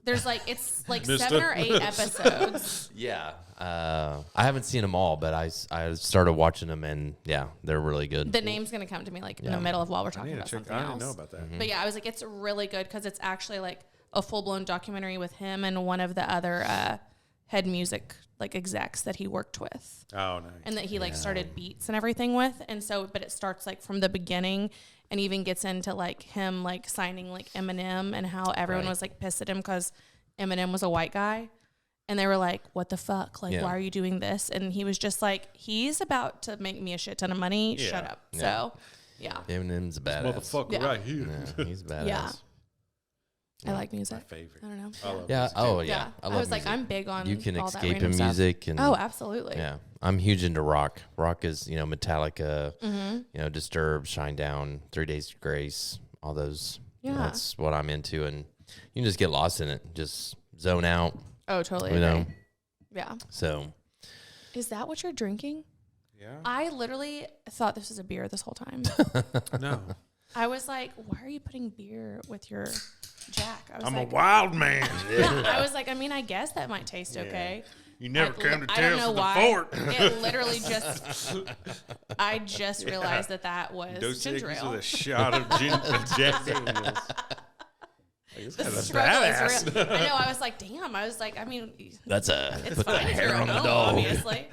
there's like it's like Mister. 7 or 8 episodes. Yeah. I haven't seen them all, but I started watching them, and yeah, they're really good. The name's gonna come to me like in Yeah. the middle of while we're I talking need to about check. something I else. didn't know about that. But yeah, I was like, it's really good because it's actually like a full-blown documentary with him and one of the other head music like execs that he worked with. Oh, nice. And that he like started beats and everything with. And so, but it starts like from the beginning and even gets into like him like signing like Eminem and how everyone Right. was like pissed at him because Eminem was a white guy. And they were like, what the fuck? Like, Yeah. why are you doing this? And he was just like, he's about to make me a shit ton of money. Yeah. Shut up. Yeah. So, yeah. Eminem's a badass. Motherfucker Yeah. right here. Yeah, he's badass. Yeah. I like My music. favorite. I don't know. I love Yeah. music, too. Oh yeah. Yeah. I I, love was like, music. I'm big on You can all that escape random in stuff. music, and Oh, absolutely. yeah, I'm huge into rock. Rock is Metallica, Mm-hmm. Disturbed, Shinedown, 3 Days Grace, all those. Yeah. That's what I'm into, and you can just get lost in it, just zone out. Oh, totally. You know, agree. Yeah. so Is that what you're drinking? Yeah. I literally thought this was a beer this whole time. No. I was like, why are you putting beer with your Jack? I was I'm like, a wild man. yeah. I was like, I mean, I guess that might taste okay. You never come to I don't tell know for the why. fort. It literally just, I just realized that was Dos ginger Equis ale. with a shot of Jack Daniels. The That's a struggle badass. is real. I know. I was like, damn. I was like, I mean, that's it's put the fine if hair you're on at the home, dog. obviously.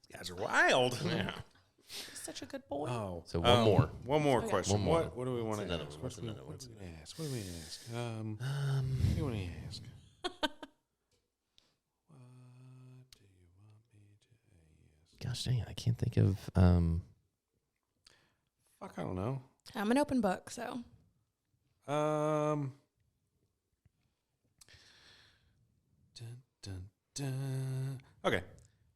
You guys are wild. Yeah. He's such a good boy. Oh, So one more. One more question. One more. What do we want to another ask? one? What's another one? What do we ask? What do we ask? What do you want to ask? Gosh dang it, I can't think of. fuck, I don't know. I'm an open book, so. Dun, dun, dun. Okay.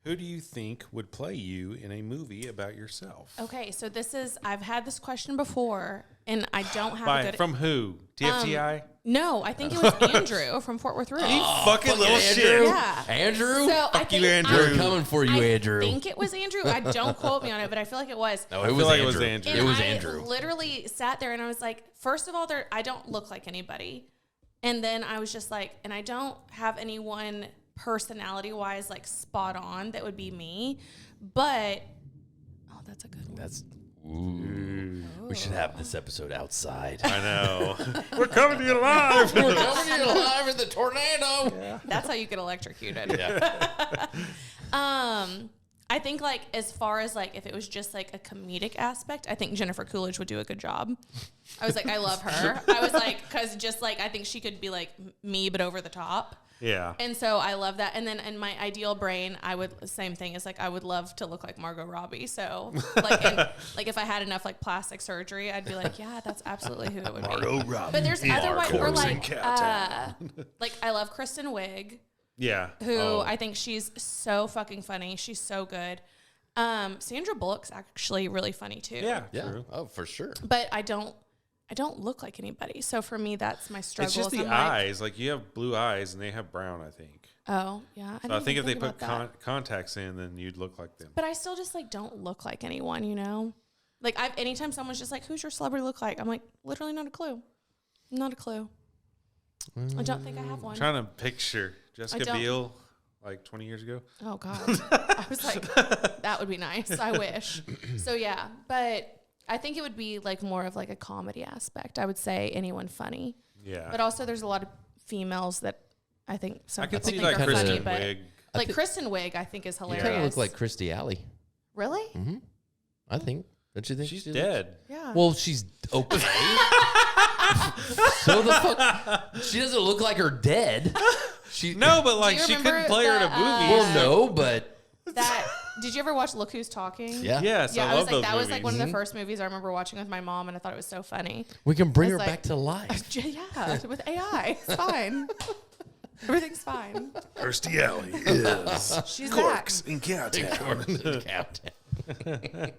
Who do you think would play you in a movie about yourself? Okay, so I've had this question before, and I don't have a good... From who? TFTI? No, I think it was Andrew from Fort Worth Road. You fucking little Andrew. shit. Yeah. Andrew? So Fuck you, Andrew. We're coming for you, Andrew. I think it was Andrew. Don't quote me on it, but I feel like it was. No, I it feel was like it Andrew. was Andrew. And It was I Andrew. literally sat there and I was like, first of all, I don't look like anybody. And then I was just like, and I don't have anyone personality-wise like spot on that would be me. But, oh, that's a good one. Ooh. We should have this episode outside. I know. We're coming to you live. We're coming to you live in the tornado. Yeah. That's how you get electrocuted. Yeah. I think like as far as like if it was just like a comedic aspect, I think Jennifer Coolidge would do a good job. I was like, I love her. I was like, because just like I think she could be like me but over the top. Yeah. And so I love that. And then in my ideal brain, I would same thing is like I would love to look like Margot Robbie. So like like if I had enough like plastic surgery, I'd be like, yeah, that's absolutely who it would be. Margot Robbie. But there's other white or Corks in like Cowtown. like I love Kristen Wiig. Yeah. Who I think she's so fucking funny. She's so good. Sandra Bullock's actually really funny too. Yeah. Yeah. True. Oh, for sure. But I don't look like anybody. So for me, that's my struggle. It's just the I'm eyes. Like you have blue eyes and they have brown, I think. Oh, yeah. So I think if they put that. contacts in, then you'd look like them. But I still just like don't look like anyone, you know? Like anytime someone's just like, who's your celebrity look like? I'm like, literally not a clue. Not a clue. I don't think I have one. I'm trying to picture Jessica Biel like 20 years ago. Oh, God. I was like, that would be nice. I wish. So, yeah. But I think it would be like more of like a comedy aspect. I would say anyone funny. Yeah. But also there's a lot of females that I think some I could people see think like are Kristen funny. But Wiig. like Kristen Wiig I think is hilarious. Kind of look like Christy Alley. Really? Mm-hmm. I think. Don't you think She's she dead. looks- Yeah. Well, she's okay. So the fuck, she doesn't look like her dead. She No, but like Do you she remember couldn't play her in a the, movie. Well, no, but that did you ever watch Look Who's Talking? yeah. Yes, Yeah, I I love was like those that movies. was like one of the first movies I remember watching with my mom, and I thought it was so funny. We can bring I her was back to life. Yeah, with AI, it's fine. Everything's fine. Kirstie Alley is She's Corks back. in Cowtown. Captain.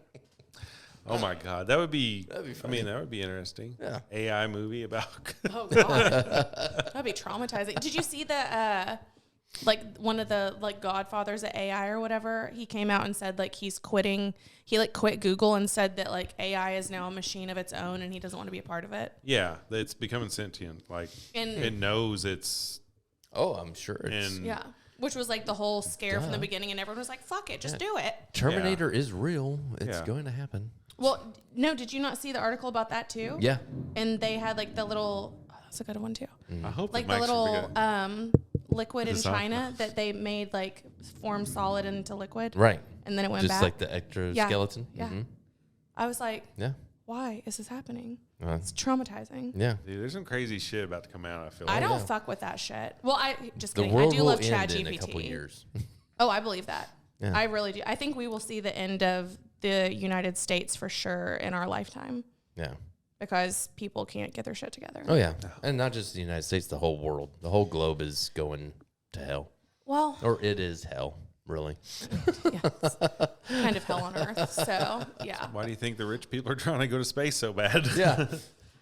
Oh my God, that would be. That'd be I funny. mean, that would be interesting. Yeah. AI movie about. Oh God, that'd be traumatizing. Did you see the like one of the like Godfathers of AI or whatever? He came out and said like he's quitting. He like quit Google and said that like AI is now a machine of its own and he doesn't want to be a part of it. Yeah, it's becoming sentient. Like And- it knows it's. Oh, I'm sure. It's, And Yeah, which was like the whole scare from the Duh. beginning, and everyone was like, "Fuck it, just do it." Terminator is real. It's Yeah. going to happen. Well, no, did you not see the article about that too? Yeah. And they had like the little. Oh, that's a good one too. I hope Like the the mics little are bigger. liquid in Is this on? China that they made like form solid into liquid, Right. and then it went Just back. like the exoskeleton. Yeah. Mhm. I was like, Yeah. why is this happening? Uh, It's traumatizing. yeah. Dude, there's some crazy shit about to come out. I feel I like. don't yeah. fuck with that shit. Well, I just The kidding. I world do will love end in a couple ChatGPT. years. Oh, I believe that. Yeah. I really do. I think we will see the end of the United States for sure in our lifetime Yeah. because people can't get their shit together. Oh yeah. And not just the United States, the whole world. The whole globe is going to hell. Well, Or it is hell, really. yeah, it's kind of hell on earth. So, yeah. Why do you think the rich people are trying to go to space so bad? Yeah.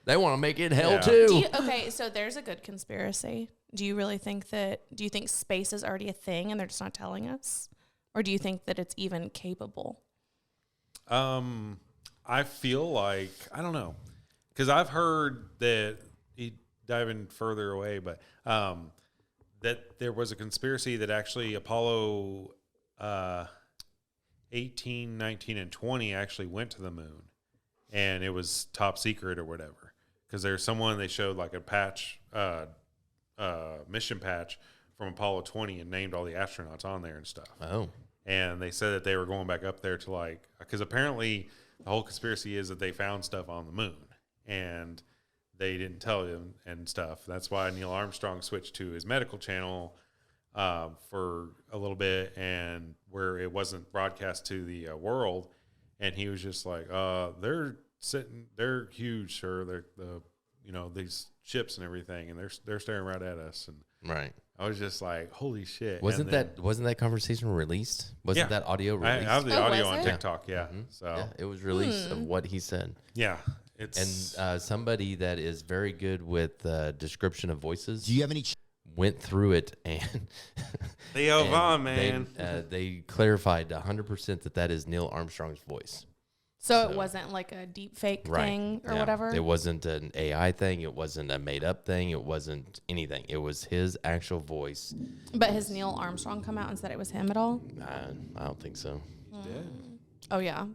They want to make it hell Yeah. too. Okay, so there's a good conspiracy. Do you really think do you think space is already a thing and they're just not telling us? Or do you think that it's even capable? I feel like I don't know, because I've heard that diving further away, but that there was a conspiracy that actually Apollo 18, 19, and 20 actually went to the moon, and it was top secret or whatever. Because there's someone they showed like a patch, mission patch from Apollo 20, and named all the astronauts on there and stuff. Oh. And they said that they were going back up there to like, because apparently the whole conspiracy is that they found stuff on the moon and they didn't tell them and stuff. That's why Neil Armstrong switched to his medical channel for a little bit, and where it wasn't broadcast to the world. And he was just like, they're sitting. They're huge, sir. They're these ships and everything, and they're staring right at us. And Right. I was just like, holy shit! Wasn't that conversation released? Wasn't that audio I released? have the audio on was it? TikTok. Yeah. So Yeah, it was released of what he said. yeah, it's And somebody that is very good with description of voices Do you have any? went through it and Theo and Vaughn, man. they clarified 100% that is Neil Armstrong's voice. So it wasn't like a deep fake thing or Yeah. whatever? It wasn't an AI thing. It wasn't a made up thing. It wasn't anything. It was his actual voice. But has Neil Armstrong come out and said it was him at all? I don't think so. Oh, yeah.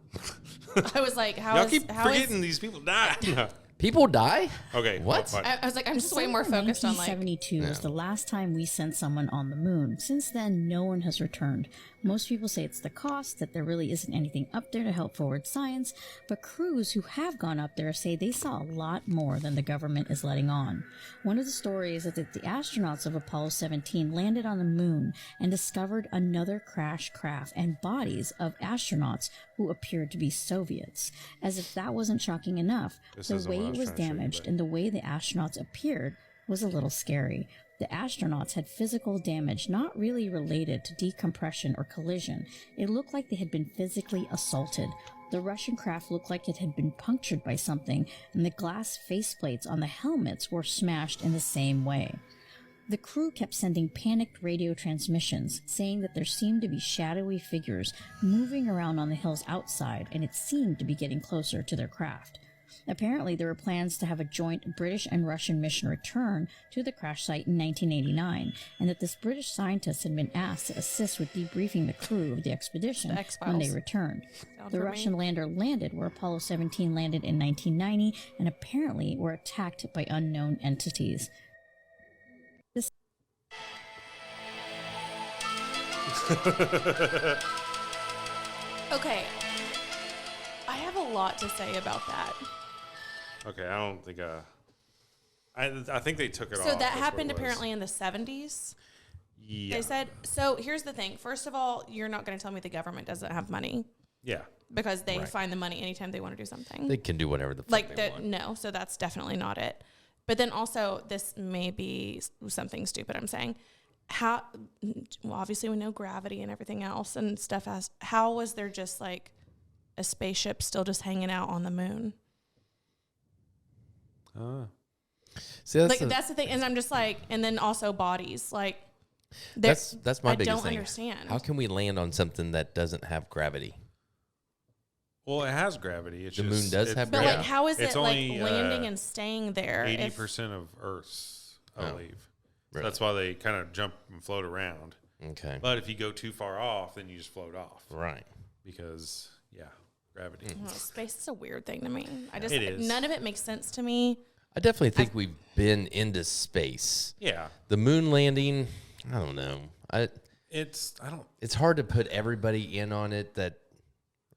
I was like, Y'all keep forgetting these people died. People die? Okay, What? I was like, I'm just way more focused on like. 1972 was the last time we sent someone on the moon. Since then, no one has returned. Most people say it's the cost, that there really isn't anything up there to help forward science, but crews who have gone up there say they saw a lot more than the government is letting on. One of the stories is that the astronauts of Apollo 17 landed on the moon and discovered another crash craft and bodies of astronauts who appeared to be Soviets. As if that wasn't shocking enough, This the isn't way what I it was was trying to show you, damaged but- and the way the astronauts appeared was a little scary. The astronauts had physical damage not really related to decompression or collision. It looked like they had been physically assaulted. The Russian craft looked like it had been punctured by something, and the glass faceplates on the helmets were smashed in the same way. The crew kept sending panicked radio transmissions, saying that there seemed to be shadowy figures moving around on the hills outside, and it seemed to be getting closer to their craft. Apparently, there were plans to have a joint British and Russian mission return to the crash site in 1989, and that this British scientist had been asked to assist with debriefing the crew of the expedition The X-Files. when they returned. Sound The for me? Russian lander landed where Apollo 17 landed in 1990, and apparently were attacked by unknown entities. Okay. I have a lot to say about that. Okay, I don't think I think they took it off. So that That's what happened it was. apparently in the 70s. Yeah. They said, so here's the thing. First of all, you're not going to tell me the government doesn't have money Yeah. because they Right. find the money anytime they want to do something. They can do whatever the fuck like they that, want. no. So that's definitely not it. But then also, this may be something stupid I'm saying. How, well, obviously we know gravity and everything else and stuff. How was there just like a spaceship still just hanging out on the moon? See, that's, That's the thing. And I'm just like, and then also bodies. Like, that's my I biggest don't thing. understand. How can we land on something that doesn't have gravity? Well, it has gravity. It's The just, moon does it's- have But gravity. like, how is It's it like only, landing and staying there? 80% of Earth's, I Oh, believe. So really? that's why they kind of jump and float around. Okay. But if you go too far off, then you just float off Right. because, yeah, gravity. Space is a weird thing to me. I just It is. none of it makes sense to me. I definitely think we've been into space. Yeah, The moon landing, I don't know. I don't. It's hard to put everybody in on it. That,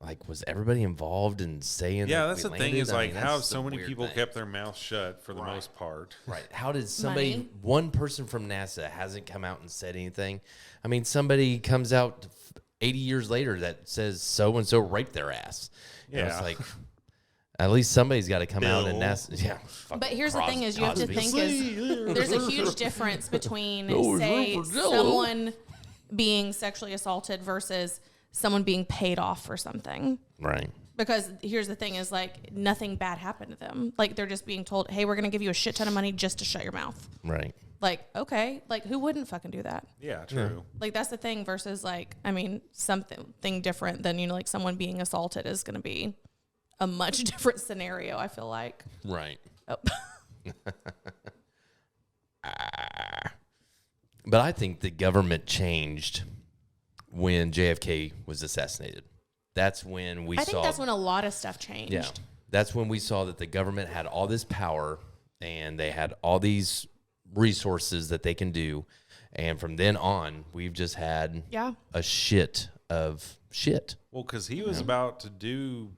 like, was everybody involved in saying? Yeah, that that's we the thing landed? is I like mean, how that's so the many weird people thing. kept their mouth shut for the Right. most part. Right. How did somebody, Money. one person from NASA hasn't come out and said anything? I mean, somebody comes out 80 years later that says so and so raped their ass. And Yeah. it's like, at least somebody's got to come out and Bill. NASA. Yeah. But here's the thing: is you have to Cosby. think is there's a huge difference between No, it's say Rupert Jello. someone being sexually assaulted versus someone being paid off for something. Right. Because here's the thing: is like nothing bad happened to them. Like they're just being told, "Hey, we're going to give you a shit ton of money just to shut your mouth." Right. Like, okay, like who wouldn't fucking do that? Yeah, true. Like that's the thing versus like, I mean, something different than, you know, like someone being assaulted is going to be a much different scenario, I feel like. Right. Oh. But I think the government changed when JFK was assassinated. That's when we I saw. think that's when a lot of stuff changed. Yeah. That's when we saw that the government had all this power and they had all these resources that they can do. And from then on, we've just had Yeah. a shit of shit. Well, because he was about to do,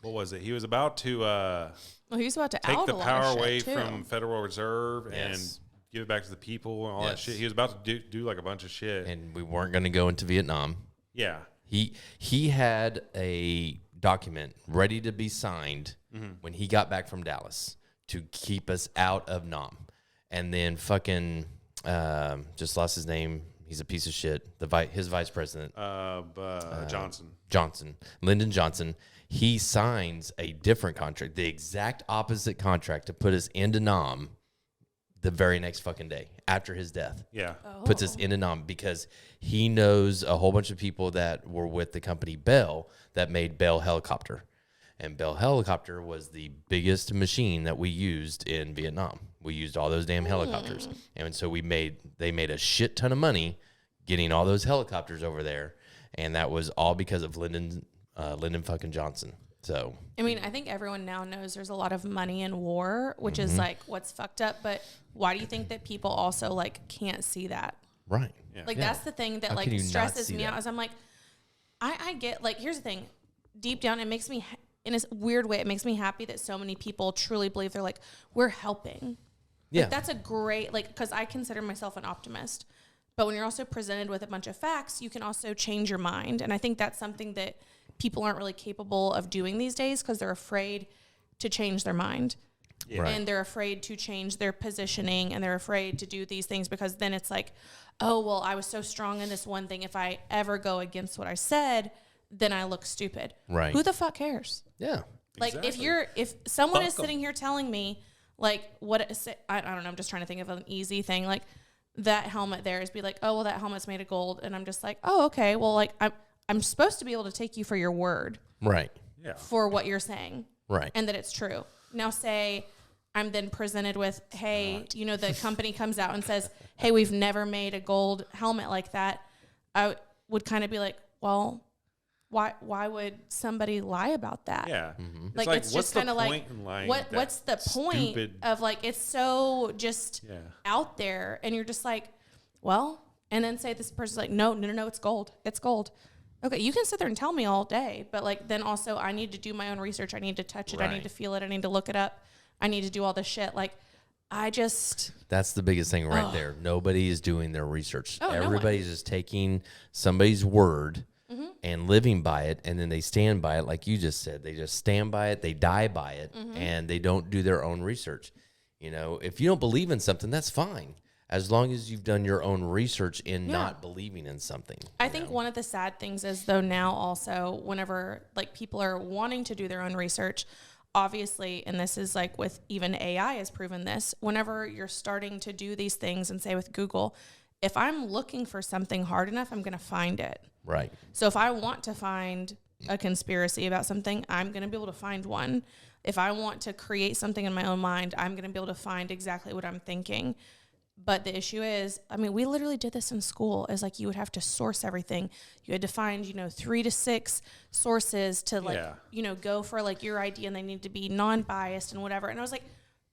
what was it? He was about to Well, he was about to take out the a lot power of shit away too. from Federal Reserve Yes. and give it back to the people and all that Yes. shit. He was about to do like a bunch of shit. And we weren't going to go into Vietnam. Yeah. He had a document ready to be signed when he got back from Dallas to keep us out of Nam. And then fucking just lost his name. He's a piece of shit. His vice president, Lyndon Johnson. He signs a different contract, the exact opposite contract, to put us into Nam the very next fucking day after his death. Yeah. Puts us into Nam because he knows a whole bunch of people that were with the company Bell that made Bell Helicopter. And Bell Helicopter was the biggest machine that we used in Vietnam. We used all those damn helicopters. And so they made a shit ton of money getting all those helicopters over there. And that was all because of Lyndon fucking Johnson. So, I mean, I think everyone now knows there's a lot of money in war, which is like what's fucked up. But why do you think that people also like can't see that? right. Yeah. Like that's the thing that How like can you not stresses see me that? out. Is I'm like, I get like here's the thing, deep down it makes me in a weird way it makes me happy that so many people truly believe they're like we're helping. Yeah. Like, that's a great like because I consider myself an optimist, but when you're also presented with a bunch of facts, you can also change your mind, and I think that's something that people aren't really capable of doing these days because they're afraid to change their mind. Yeah. Right. And they're afraid to change their positioning, and they're afraid to do these things because then it's like, oh, well, I was so strong in this one thing. If I ever go against what I said, then I look stupid. Right. Who the fuck cares? Yeah. Like Exactly. if someone is Fuck 'em. sitting here telling me like I don't know, I'm just trying to think of an easy thing. Like that helmet there is be like, oh, well, that helmet's made of gold. And I'm just like, oh, okay. Well, like I'm supposed to be able to take you for your word Right. Yeah. for what you're saying. Right. And that it's true. Now say I'm then presented with, hey, you know, the company comes out and says, hey, we've never made a gold helmet like that. I would kind of be like, well, why would somebody lie about that? Yeah. Like like, it's what's just the kind of like point in lying what's the that point stupid- of like it's so just Yeah. out there and you're just like, well, and then say this person's like, no, it's gold. It's gold. Okay, you can sit there and tell me all day, but like then also I need to do my own research. I need to touch it. I Right. need to feel it. I need to look it up. I need to do all this shit. Like I just That's the biggest thing right there. Nobody is doing their research. Oh, no one. Everybody's just taking somebody's word and living by it, and then they stand by it, like you just said. They just stand by it, they die by it, and they don't do their own research. You know, if you don't believe in something, that's fine, as long as you've done your own research in not believing in something. I think one of the sad things is though now also whenever like people are wanting to do their own research, obviously, and this is like with even AI has proven this, whenever you're starting to do these things and say with Google, if I'm looking for something hard enough, I'm going to find it. Right. So if I want to find a conspiracy about something, I'm going to be able to find one. If I want to create something in my own mind, I'm going to be able to find exactly what I'm thinking. But the issue is, I mean, we literally did this in school. Is like you would have to source everything. You had to find, 3 to 6 sources to like, go for like your idea, and they need to be non-biased and whatever. And I was like,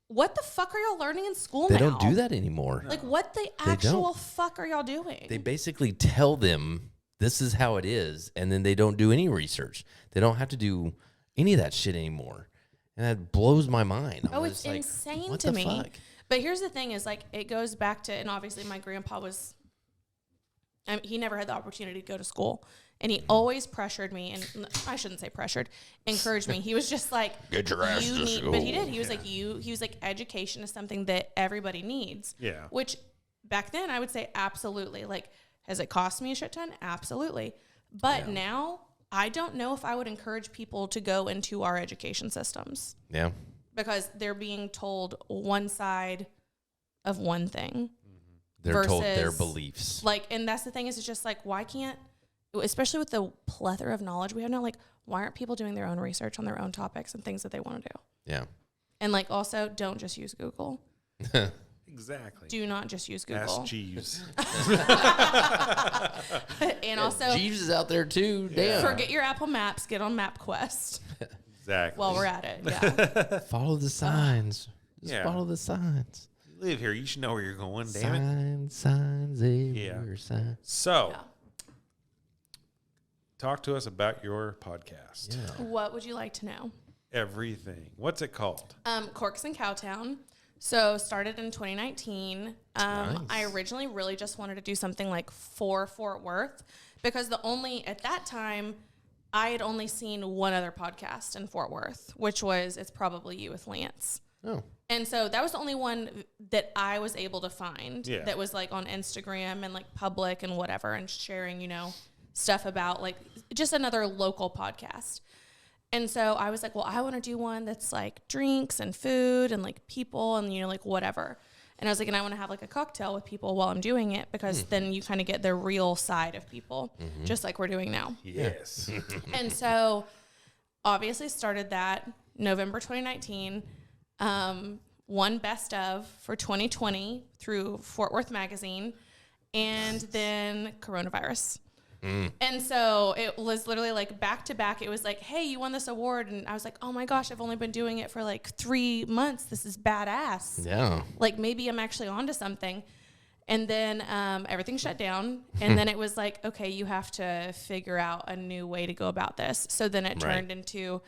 what the fuck are y'all learning in school They now? don't do that anymore. Like, what the They actual don't. fuck are y'all doing? They basically tell them this is how it is, and then they don't do any research. They don't have to do any of that shit anymore. And that blows my mind. I'm It's just like, insane what to the me. fuck? But here's the thing is like, it goes back to, and obviously my grandpa was, he never had the opportunity to go to school. And he always pressured me, and I shouldn't say pressured, encouraged me. He was just like, Get your ass to school. But he did. He was like, he was like, education is something that everybody needs. Yeah. Which back then I would say absolutely. Like, has it cost me a shit ton? Absolutely. But now I don't know if I would encourage people to go into our education systems Yeah. because they're being told one side of one thing. They're told their versus, beliefs. Like, and that's the thing is it's just like, why can't, especially with the plethora of knowledge we have now, like, why aren't people doing their own research on their own topics and things that they want to do? Yeah. And like, also, don't just use Google. Exactly. Do not just use Ask Google. Jeeves. And also, Jeeves is out there too. Damn. forget your Apple Maps. Get on MapQuest Exactly. while we're at it. Yeah. Follow the signs. Just Yeah. follow the signs. You live here. You should know where you're going. Damn it. Signs everywhere. Signs. So, Yeah. talk to us about your podcast. Yeah. What would you like to know? Everything. What's it called? Cork's in Cowtown. So started in 2019. Nice. I originally really just wanted to do something like for Fort Worth because at that time, I had only seen one other podcast in Fort Worth, which was It's Probably You with Lance. Oh. And so that was the only one that I was able to find Yeah. that was like on Instagram and like public and whatever and sharing, you know, stuff about like just another local podcast. And so I was like, well, I want to do one that's like drinks and food and like people and, you know, like whatever. And I was like, and I want to have like a cocktail with people while I'm doing it because then you kind of get the real side of people, just like we're doing now. Yes. And so obviously started that November 2019, won Best of for 2020 through Fort Worth Magazine, and then coronavirus. And so it was literally like back to back. It was like, hey, you won this award. And I was like, oh my gosh, I've only been doing it for like 3 months. This is badass. Yeah. Like maybe I'm actually onto something. And then everything shut down. And then it was like, okay, you have to figure out a new way to go about this. So then it turned into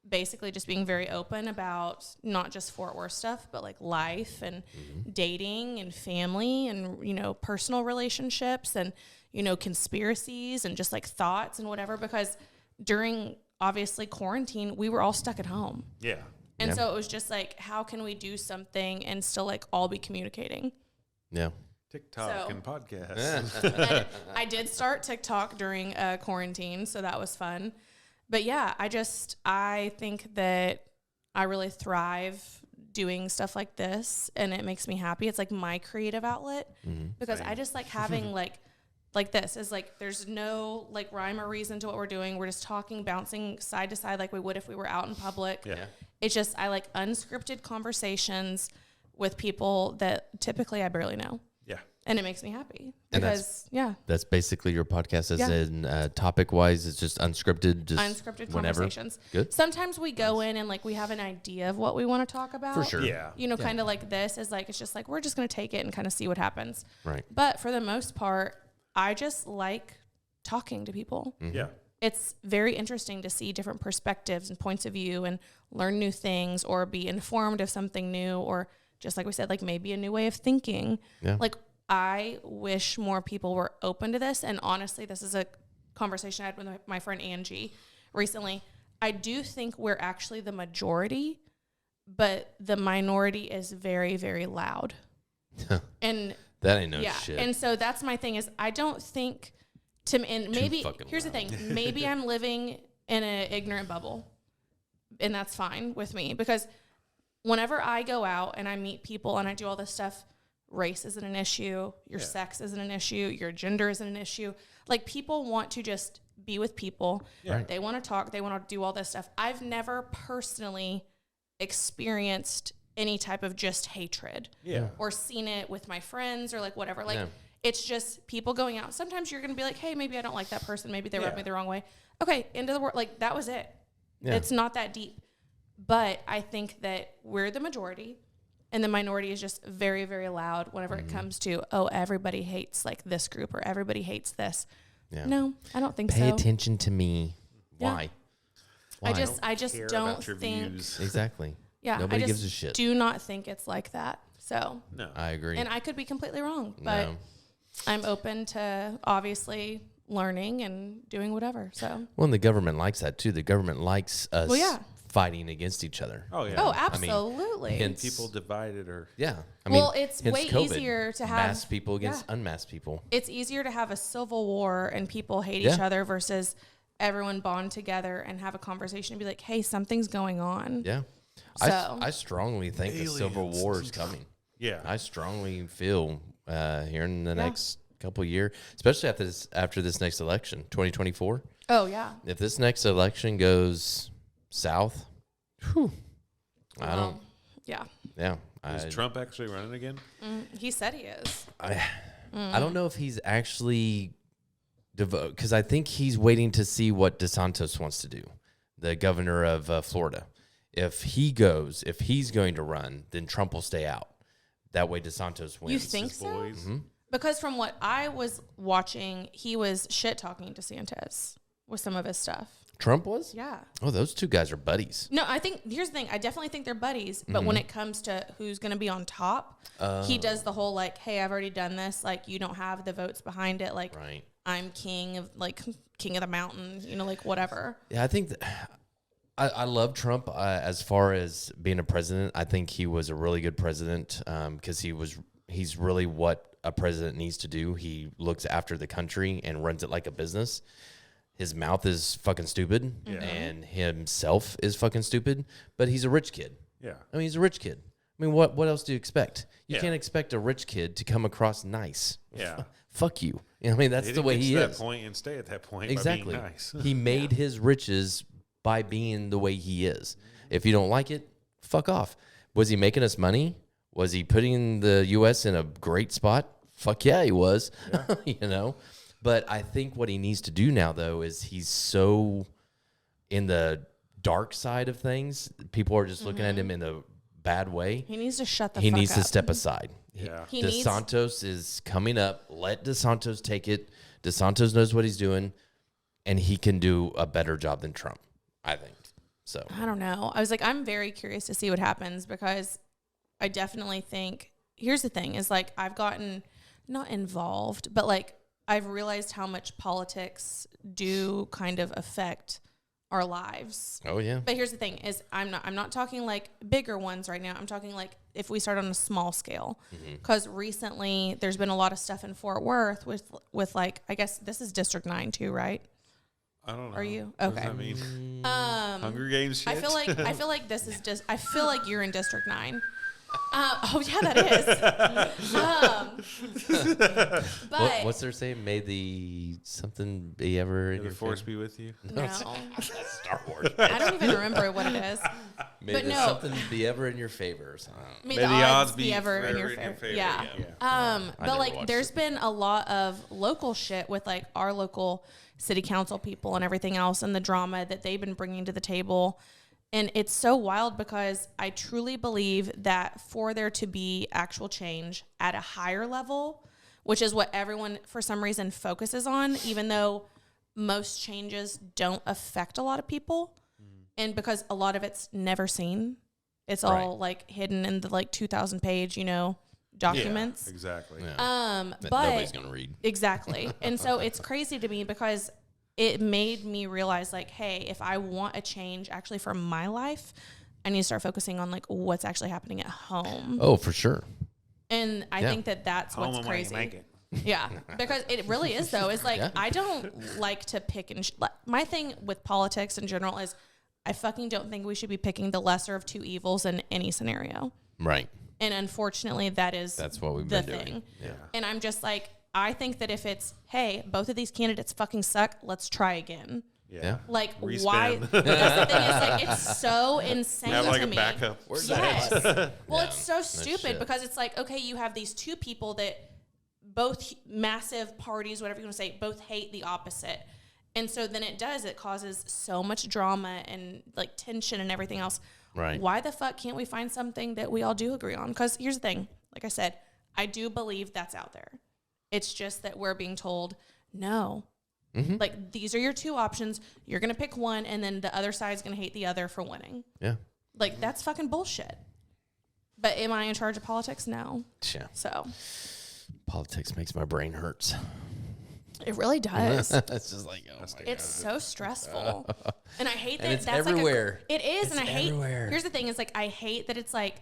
basically just being very open about not just Fort Worth stuff, but like life and dating and family and, you know, personal relationships and, you know, conspiracies and just like thoughts and whatever, because during obviously quarantine, we were all stuck at home. Yeah. And so it was just like, how can we do something and still like all be communicating? Yeah. TikTok So- and podcasts. And I did start TikTok during quarantine, so that was fun. But yeah, I think that I really thrive doing stuff like this, and it makes me happy. It's like my creative outlet because I just like having like this is like, there's no like rhyme or reason to what we're doing. We're just talking, bouncing side to side like we would if we were out in public. Yeah. It's just, I like unscripted conversations with people that typically I barely know. Yeah. And it makes me happy And because, That's basically your podcast, as Yeah. in topic wise. It's just unscripted, just unscripted whenever. conversations. Good. Sometimes we go in and like we have an idea of what we want to talk about. For sure. Yeah. You know, kind of like this is like, it's just like, we're just going to take it and kind of see what happens. Right. But for the most part, I just like talking to people. Yeah. It's very interesting to see different perspectives and points of view and learn new things or be informed of something new, or just like we said, like maybe a new way of thinking. Yeah. Like I wish more people were open to this. And honestly, this is a conversation I had with my friend Angie recently. I do think we're actually the majority, but the minority is very, very loud. And That ain't no yeah. shit. And so that's my thing is I don't think and maybe fucking here's loud. the thing. Maybe I'm living in an ignorant bubble, and that's fine with me, because whenever I go out and I meet people and I do all this stuff, race isn't an issue, your sex isn't an issue, your gender isn't an issue. Like people want to just be with people. Yeah. They want to talk, they want to do all this stuff. I've never personally experienced any type of just hatred. Yeah. Or seen it with my friends or like whatever. Like Yeah. it's just people going out. Sometimes you're going to be like, hey, maybe I don't like that person. Maybe they rubbed Yeah. me the wrong way. Okay, end of the world. Like that was it. Yeah. It's not that deep. But I think that we're the majority, and the minority is just very, very loud whenever it comes to, oh, everybody hates like this group or everybody hates this. Yeah. No, I don't think Pay so. attention to me. Yeah. Why? I Why? just Care don't about your think. views. Exactly. Yeah, Nobody I just gives a shit. do not think it's like that. So, No. I agree. and I could be completely wrong, but No. I'm open to obviously learning and doing whatever. So, Well, and the government likes that too. The government likes us Well, yeah. fighting against each other. Oh yeah. oh, I mean, absolutely. hence- People divided or Yeah. I Well, mean, it's hence way COVID. easier to have- masked people against unmasked people. It's easier to have a civil war and people hate Yeah. each other versus everyone bond together and have a conversation and be like, hey, something's going on. Yeah. So- I strongly think the Civil Aliens. War is coming. yeah. I strongly feel here in the next couple of years, especially after this next election, 2024. Oh, yeah. If this next election goes south, whew, I Well, don't. Yeah. Yeah, Is Trump actually running again? He said he is. I don't know if he's actually devote, because I think he's waiting to see what DeSantis wants to do, the governor of Florida. If he's going to run, then Trump will stay out. That way DeSantis wins. You think His so? boys. Because from what I was watching, he was shit talking DeSantis with some of his stuff. Trump was? Yeah. Oh, those two guys are buddies. No, I think here's the thing. I definitely think they're buddies, but when it comes to who's going to be on top, he does the whole like, "Hey, I've already done this. Like, you don't have the votes behind it. Like, Right. I'm king of the mountain. You know, like whatever." Yeah, I think I love Trump as far as being a president. I think he was a really good president because he's really what a president needs to do. He looks after the country and runs it like a business. His mouth is fucking stupid, and himself is fucking stupid, but he's a rich kid. Yeah. I mean, he's a rich kid. I mean, what else do you expect? You Yeah. can't expect a rich kid to come across nice. Yeah. Fuck you. You know, I mean, that's the way he to is. that point and stay at that point Exactly. by being nice. He made his riches by being the way he is. If you don't like it, fuck off. Was he making us money? Was he putting the U.S. in a great spot? Fuck yeah, he was. Yeah. You know? But I think what he needs to do now, though, is he's so in the dark side of things. People are just looking at him in a bad way. He needs to shut the He fuck needs up. to step aside. Yeah. He needs- DeSantos is coming up. Let DeSantos take it. DeSantos knows what he's doing, and he can do a better job than Trump, I think. So I don't know. I was like, I'm very curious to see what happens because I definitely think, here's the thing is like, I've gotten not involved, but like I've realized how much politics do kind of affect our lives. oh yeah, But here's the thing is I'm not talking like bigger ones right now. I'm talking like if we start on a small scale. Because recently there's been a lot of stuff in Fort Worth with like, I guess this is District 9 too, right? I don't know. Are you? What does Okay. that mean? Um, Hunger Games shit? I feel like this is just. I feel like you're in District 9. Oh yeah, that is. But what's their saying? May the something be ever May in the your force favor? be with you. no, That's Star Wars. I don't even remember what it is. May But the no. something be ever in your favor or something. May May the the odds odds be be ever in forever your in your favor. favor. Yeah. Yeah. I But never like, watched there's it. been a lot of local shit with like our local city council people and everything else, and the drama that they've been bringing to the table. And it's so wild because I truly believe that for there to be actual change at a higher level, which is what everyone for some reason focuses on, even though most changes don't affect a lot of people. And because a lot of it's never seen, it's all Right. like hidden in the like 2,000 page, documents. Yeah, exactly. Yeah. But Nobody's gonna read. exactly. And so it's crazy to me because it made me realize like, hey, if I want a change actually for my life, I need to start focusing on like what's actually happening at home. Oh, for sure. And I Yeah. think that that's Home what's and where you crazy. make it. Yeah, because it really is though. It's like Yeah. I don't like to pick and my thing with politics in general is I fucking don't think we should be picking the lesser of two evils in any scenario. Right. And unfortunately, that's what we've the been doing. thing. Yeah. And I'm just like, I think that if it's, hey, both of these candidates fucking suck, let's try again. Yeah. Like, Respin. why? That's the thing. It's like it's so insane Have like to a me. backup. Yes. Well, Yeah, it's so that's stupid shit. because it's like, okay, you have these two people that both massive parties, whatever you want to say, both hate the opposite. And so then it causes so much drama and like tension and everything else. Right. Why the fuck can't we find something that we all do agree on? Because here's the thing. Like I said, I do believe that's out there. It's just that we're being told, no. Mm-hmm. Like, these are your two options. You're going to pick one, and then the other side's going to hate the other for winning. Yeah. Like, that's fucking bullshit. But am I in charge of politics? No. Yeah. So Politics makes my brain hurts. it really does. It's just like, oh my It's so stressful. And I hate that And it's that's everywhere. Like it is. It's And I hate, everywhere. here's the thing is like, I hate that it's like,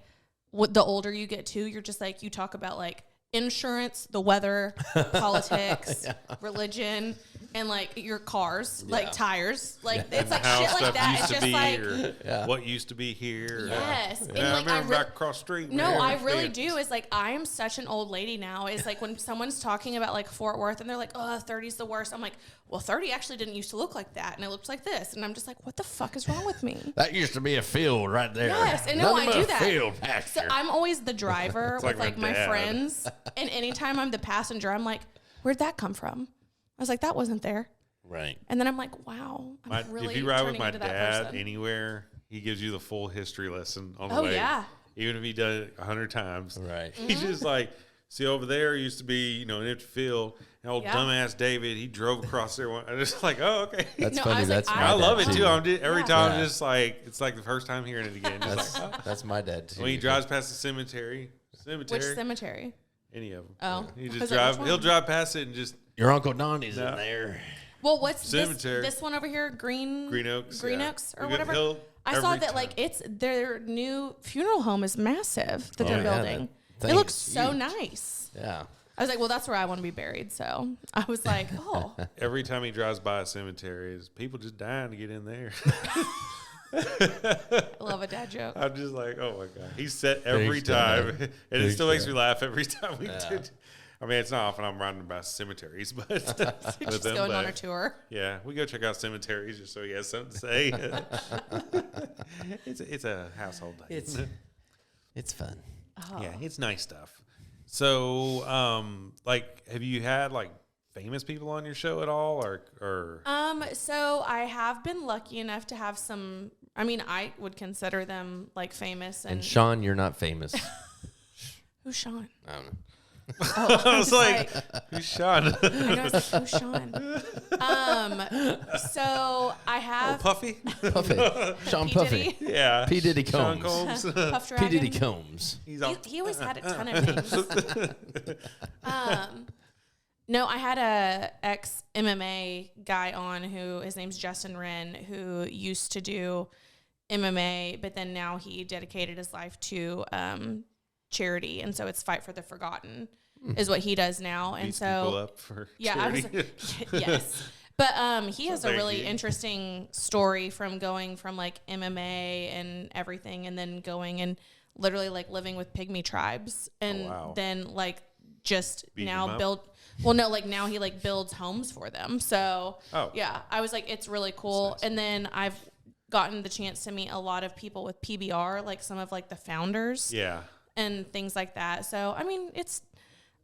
what the older you get too, you're just like, you talk about like insurance, the weather, politics, religion, and like your cars, like tires. Like it's like How shit stuff like that. used It's to just be, like, or what used to be here. yes. And Yeah, I like, remember back across the street. no, man, I it really fits. do. Is like, I am such an old lady now. Is like when someone's talking about like Fort Worth and they're like, oh, 30's the worst. I'm like, well, 30 actually didn't used to look like that. And it looks like this. And I'm just like, what the fuck is wrong with me? That used to be a field right there. Yes, and no, Nothing I but do a that. Field So pasture. I'm always the driver with like like my my dad. friends. And anytime I'm the passenger, I'm like, where'd that come from? I was like, that wasn't there. Right. And then I'm like, wow, I'm really if you ride with turning my into that dad person. anywhere, he gives you the full history lesson on the Oh, way. yeah. Even if he does it 100 times. Right. He's just like, See, over there used to be, an empty field. And old dumbass David, he drove across there. I just like, oh, okay. That's No, I funny. was like, That's my I love dad, it too. Every Yeah. time, Yeah. just like it's like the first time hearing it again. Just like, That's my dad too. when he drives past the cemetery, Which cemetery? any of them. Oh. He I just was like, drive. which He'll one? drive past it and just Your Uncle Donnie's No. in there. Well, what's Cemetery. this one over here? Green Oaks. Green yeah. Oaks or He'll- whatever. he'll- I saw every that time. like it's their new funeral home is massive that they're yeah, building. that It thing looks is so huge. nice. Yeah. I was like, well, that's where I want to be buried. So I was like, oh, Every time he drives by a cemetery, is people just dying to get in there. I love a dad joke. I'm just like, oh my god, he's set every Thanks, time, Dad. and it Thanks, still makes Dad. me laugh every time we Yeah. did. I mean, it's not often I'm riding by cemeteries, but with Just them, going on but a tour. yeah, we go check out cemeteries just so he has something to say. it's a household thing. It's fun. Yeah, it's nice stuff. So, like, have you had like famous people on your show at all, or So I have been lucky enough to have some. I mean, I would consider them like famous. And And Sean, you're not famous. who's Sean? I don't know. Oh, I was like, who's Sean? I know. I was like, who's Sean? So I Oh, have Puffy? Puffy. Sean P. Puffy. Diddy, Yeah, P. Diddy Sean Combs. Combs. Puff P. Dragon. Diddy Combs. He's all, He always had a ton of names. No, I had a ex MMA guy on who his name's Justin Wren, who used to do MMA, but then now he dedicated his life to charity, and so it's Fight for the Forgotten is what he does now. And beats people so up for yeah, charity. I was yes. But he has a Thank really you. interesting story from going from like MMA and everything, and then going and literally like living with pygmy tribes, and wow. then like just Beating now them up? build. Well, no, like now he like builds homes for them. So Oh. yeah, I was like, it's really cool. And then I've gotten the chance to meet a lot of people with PBR, like some of like the founders Yeah. and things like that. So I mean,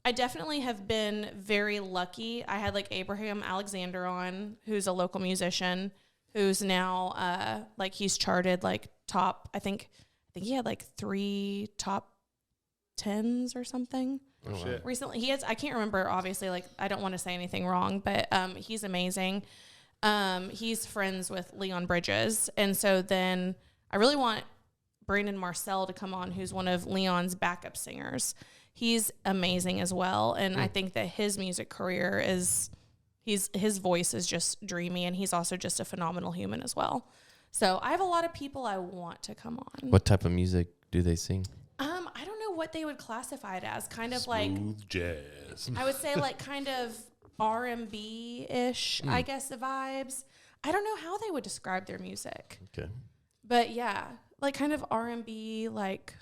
I definitely have been very lucky. I had like Abraham Alexander on, who's a local musician, who's now like he's charted like top. I think he had like 3 top 10s or something Oh, shit. recently. He has. I can't remember. Obviously, like I don't want to say anything wrong, but he's amazing. He's friends with Leon Bridges, and so then I really want Brandon Marcel to come on, who's one of Leon's backup singers. He's amazing as well, and I think that his music career is his voice is just dreamy, and he's also just a phenomenal human as well. So I have a lot of people I want to come on. What type of music do they sing? I don't know what they would classify it as. Kind of like Smooth jazz. I would say like kind of R&B-ish, I guess, the vibes. I don't know how they would describe their music. Okay. But yeah, like kind of R&B, like,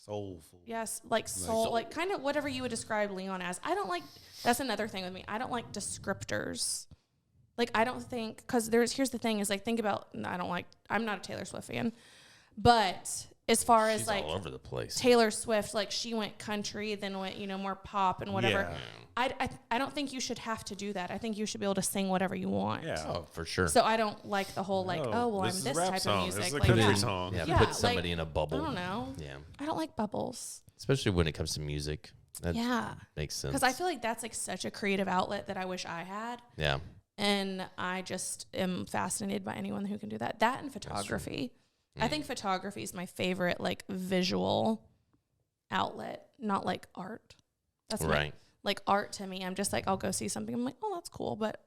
Soulful. yes, like soul, like kind of whatever you would describe Leon as. I don't like, that's another thing with me. I don't like descriptors. Like, I don't think, because here's the thing is like, think about, I'm not a Taylor Swift fan, but as far as She's like all over the place. Taylor Swift, like she went country, then went, more pop and whatever. Yeah. I don't think you should have to do that. I think you should be able to sing whatever you want. Yeah. Oh, for sure. So I don't like the whole like, No, I'm this is a this rap type song. of This music. is a Like, country yeah. song. yeah, Yeah, put somebody like, in a bubble. I don't know. Yeah. I don't like bubbles. Especially when it comes to music. That Yeah. makes sense. Because I feel like that's like such a creative outlet that I wish I had. Yeah. And I just am fascinated by anyone who can do that. That and photography. I think photography is my favorite like visual outlet, not like art. That's Right. like art to me. I'm just like, I'll go see something. I'm like, oh, that's cool. But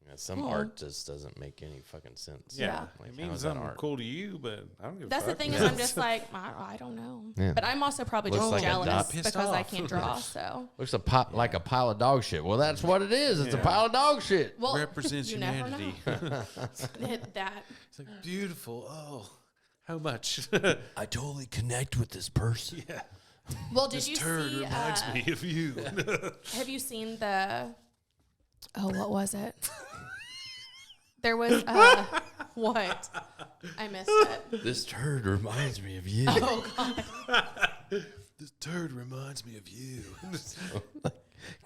Yeah, some art just doesn't make any fucking sense. Yeah. Like, It how means is that something art? cool to you, but I don't give that's a the fuck. thing is I'm just like, I don't know. Yeah. But I'm also probably Looks just like a jealous dot. Pissed because I off. can't draw. So, Looks like a pile of dog shit. Well, that's what it is. It's a Yeah. pile of dog shit. well, represents you never know. humanity. that. It's like beautiful. Oh, how much? I totally connect with this person. yeah. Well, did This you turd see? reminds me of you. Have you seen the? Oh, what was it? There was what? I missed it. This turd reminds me of you. Oh God. This turd reminds me of you.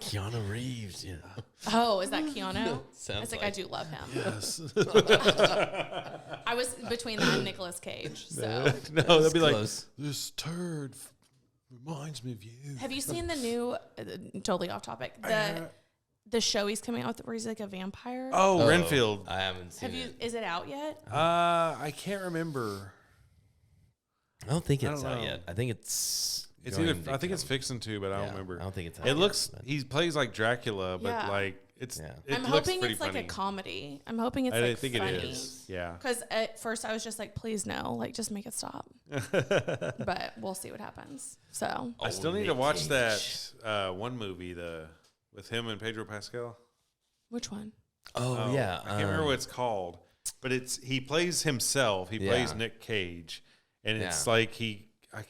Keanu Reeves, you know. Oh, is that Keanu? Sounds It's like like- I do love him. Yes. I was between that and Nicolas Cage. So No, they'll be like, Close. this turd Reminds me of you. Have you seen the new, totally off topic, the show he's coming out with where he's like a vampire? Oh, Renfield. I haven't seen it. Is it out yet? I can't remember. I don't think I it's don't out know. yet. I think it's. It's going either. to I think it's come. fixing to, but I don't remember. I don't think it's out It yet, looks. but- He plays like Dracula, but Yeah. like it's. Yeah. It I'm looks hoping pretty it's like funny. a comedy. I'm hoping it's I like think funny. it is. Yeah. Because at first I was just like, please no, like just make it stop. But we'll see what happens. So I still need to watch that one movie with him and Pedro Pascal. which one? Oh, yeah. I can't remember what it's called, but he plays himself. He plays Yeah. Nick Cage, and it's like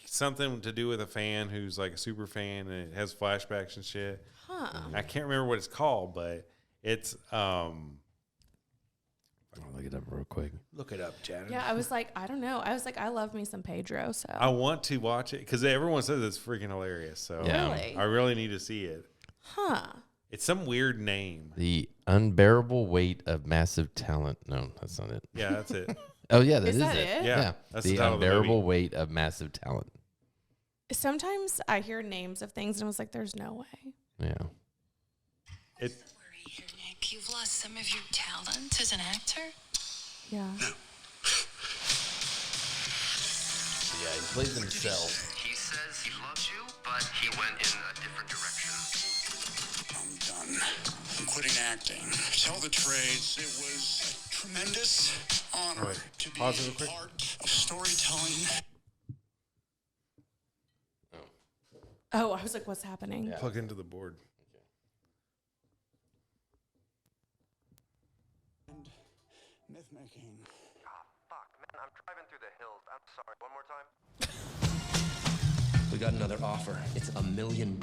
something to do with a fan who's like a super fan, and it has flashbacks and shit. Huh. I can't remember what it's called, but it's I'll look it up real quick. look it up, Chad. Yeah, I was like, I don't know. I was like, I love me some Pedro. So I want to watch it because everyone says it's freaking hilarious. So Yeah. Really? I really need to see it. huh. It's some weird name. The unbearable weight of massive talent. No, that's not it. Yeah, that's it. Oh, yeah, that Is is that it. it? Yeah, that's the the title of the unbearable movie. weight of massive talent. Sometimes I hear names of things and I was like, there's no way. Yeah. It Worry here, Nick. You've lost some of your talent as an actor. Yeah. Yeah, he plays himself. He says he loves you, but he went in a different direction. I'm done. I'm quitting acting. Tell the trades it was a tremendous honor to be Pause it real quick. part of storytelling. Oh, I was like, what's happening? plug into the board. And myth making. Fuck, man, I'm driving through the hills. I'm sorry. One more time. We got another offer. It's $1 million.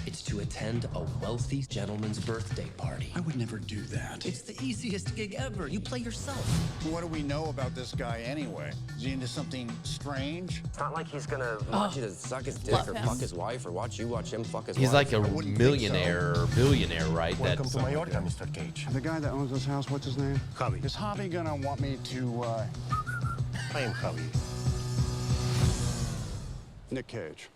It's to attend a wealthy gentleman's birthday party. I would never do that. It's the easiest gig ever. You play yourself. What do we know about this guy anyway? Is he into something strange? It's not like he's gonna want you to suck his dick Love or him. fuck his wife or watch you watch him fuck his He's wife. like a wouldn't think millionaire or billionaire, right? Welcome That's to Mallorca, Mr. Cage. The guy that owns this house, what's his name? Javi. Is Javi gonna want me to, I am Javi. Nick Cage.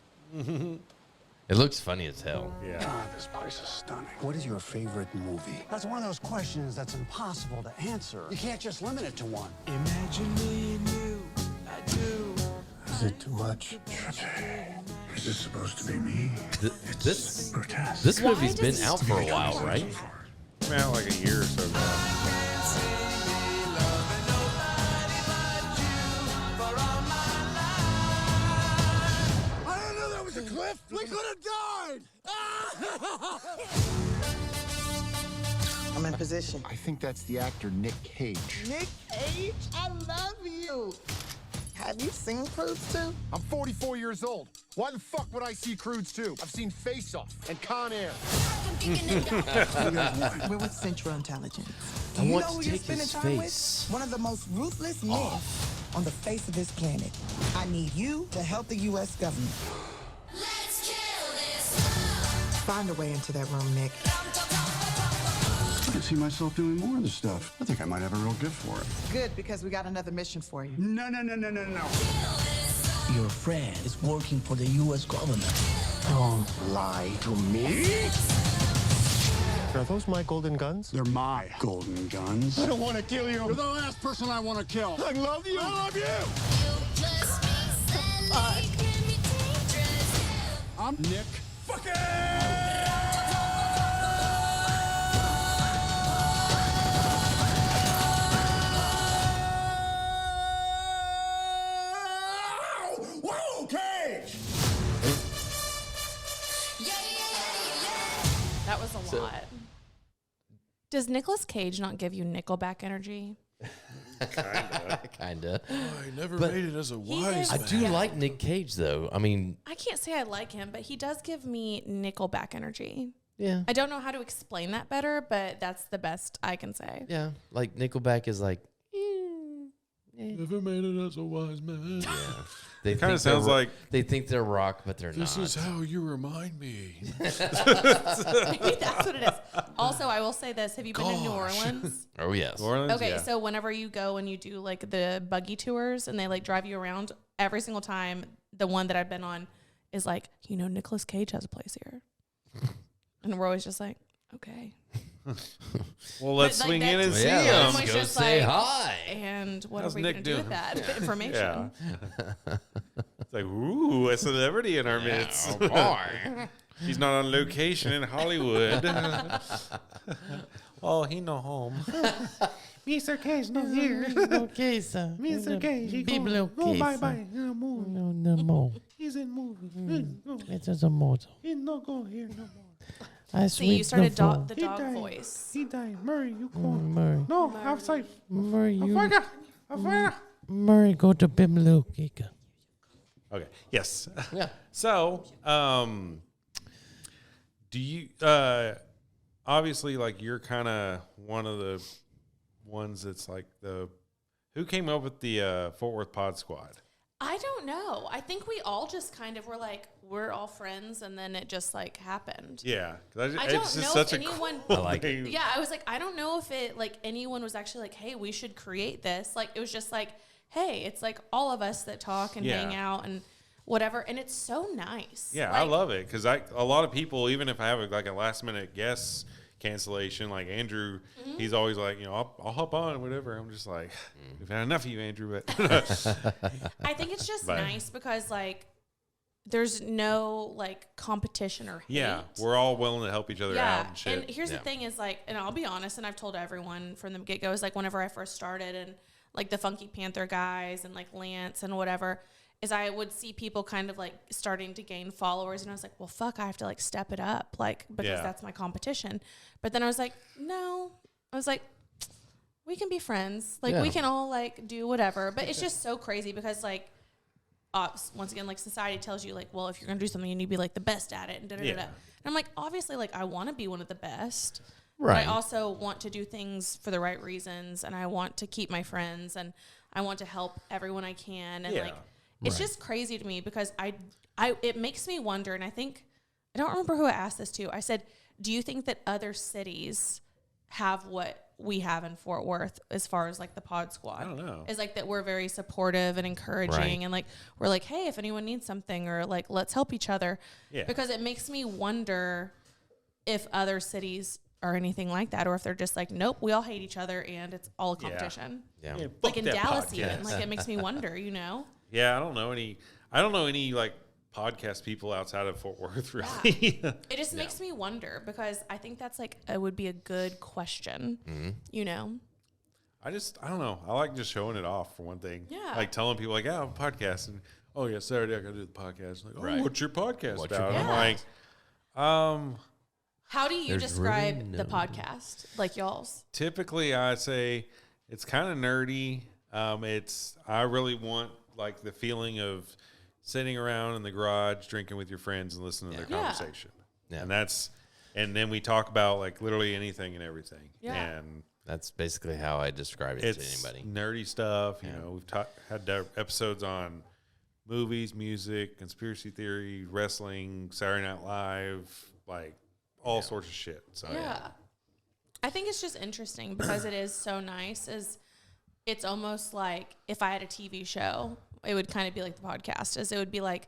It looks funny as hell. Yeah. God, this place is stunning. What is your favorite movie? That's one of those questions that's impossible to answer. You can't just limit it to one. Imagine me and you, I do. Is it too much? Is this supposed to be me? This Grotesque. this Why movie's been does- out for a while, right? Came out like a year or so ago. I didn't know that was a cliff. We could have died. I'm in position. I think that's the actor Nick Cage. Nick Cage, I love you. Have you seen Cruise 2? I'm 44 years old. Why the fuck would I see Crudes 2? I've seen Face Off and Con Air. We're with Central Intelligence. I Do you want know to who you're take spending his time face with? One of the most ruthless men on the face of this planet. I need you to help the U.S. government. Find a way into that room, Nick. I can see myself doing more of this stuff. I think I might have a real gift for it. Good, because we got another mission for you. No. Your friend is working for the U.S. government. Don't lie to me. Are those my golden guns? They're my golden guns. I don't want to kill you. You're the last person I want to kill. I love you. I love you. I'm Nick Whoa, Cage! That was a lot. Does Nicolas Cage not give you Nickelback energy? Kinda. I never But- made it as a He wise is- I do Yeah. like Nick Cage though. I mean, I can't say I like him, but he does give me Nickelback energy. yeah. I don't know how to explain that better, but that's the best I can say. Yeah. Like Nickelback is like Never made it as a wise man. they Kinda think they're sounds like- they think they're rock, but they're This not. is how you remind me. Maybe that's what it is. Also, I will say this. Have you been to New Gosh. Orleans? Oh yes. New Orleans, Okay, yeah. so whenever you go and you do like the buggy tours and they like drive you around, every single time, the one that I've been on, is like, you know, Nicolas Cage has a place here. And we're always just like, okay. Well, let's swing in and see him. Let's go say hi. And what How's are we Nick going to do with doing? that information? Yeah. It's like, ooh, a celebrity in our midst. Oh, boy. He's not on location in Hollywood. Oh, he no home. Mr. Cage no here. Okay, sir. Mr. Cage, he Biblo go case. bye-bye. No more. No more. He's in movie. It's just a motor. He no go here no more. I See, you started the dog He died. voice. He died. Murray, you go. Murray. No, outside. Murray, you. Afuera. Murray, go to Biblioteka. Okay. Yes. Yeah. So, do you obviously like you're kind of one of the ones that's like who came up with the Fort Worth Pod Squad? I don't know. I think we all just kind of were like, we're all friends, and then it just like happened. Yeah, I it's don't just know such if a anyone. cool I like it. name. Yeah, I was like, I don't know if it like anyone was actually like, hey, we should create this. Like, it was just like, hey, it's like all of us that talk and hang out and whatever, and it's so nice. Yeah, like, I love it because a lot of people, even if I have a last minute guest cancellation, like Andrew, he's always like, you know, I'll hop on or whatever. I'm just like, we've had enough of you, Andrew. But I think it's just nice because like there's no like competition or hate. yeah, we're all willing to help each other out and shit. And here's the thing is like, and I'll be honest, and I've told everyone from the get-go, is like whenever I first started and like the Funky Panther guys and like Lance and whatever, is I would see people kind of like starting to gain followers, and I was like, well, fuck, I have to like step it up, like, because that's my competition. But then I was like, no, I was like, we can be friends. Like, we can all like do whatever. But it's just so crazy because like, once again, like society tells you like, well, if you're going to do something, you need to be like the best at it. And And I'm like, obviously, like I want to be one of the best. Right. But I also want to do things for the right reasons, and I want to keep my friends, and I want to help everyone I can. And like, it's just crazy to me because it makes me wonder. And I don't remember who I asked this to. I said, do you think that other cities have what we have in Fort Worth as far as like the Pod Squad? I don't know. Is like that we're very supportive and encouraging, and like we're like, hey, if anyone needs something, or like let's help each other. Yeah. Because it makes me wonder if other cities are anything like that, or if they're just like, nope, we all hate each other and it's all a competition. Yeah. Like in Dallas, podcast. even like it makes me wonder, you know. Yeah, I don't know any like podcast people outside of Fort Worth, really. It just makes me wonder because I think that's like it would be a good question, you know. I don't know. I like just showing it off for one thing. Yeah. Like telling people like, yeah, I have a podcast, and oh yeah, Saturday I gotta do the podcast. Like, oh, Right. what's your podcast What's your about? podcast? I'm like, How do you There's describe really the no- podcast, like y'all's? typically I'd say it's kind of nerdy. I really want like the feeling of sitting around in the garage drinking with your friends and listening to their Yeah. conversation. Yeah. And then we talk about like literally anything and everything. Yeah. And That's basically how I describe it it's to anybody. nerdy stuff. You know, we've had episodes on movies, music, conspiracy theory, wrestling, Saturday Night Live, like all sorts of shit. So Yeah. I think it's just interesting because it is so nice. It's almost like if I had a TV show, it would kind of be like the podcast. It would be like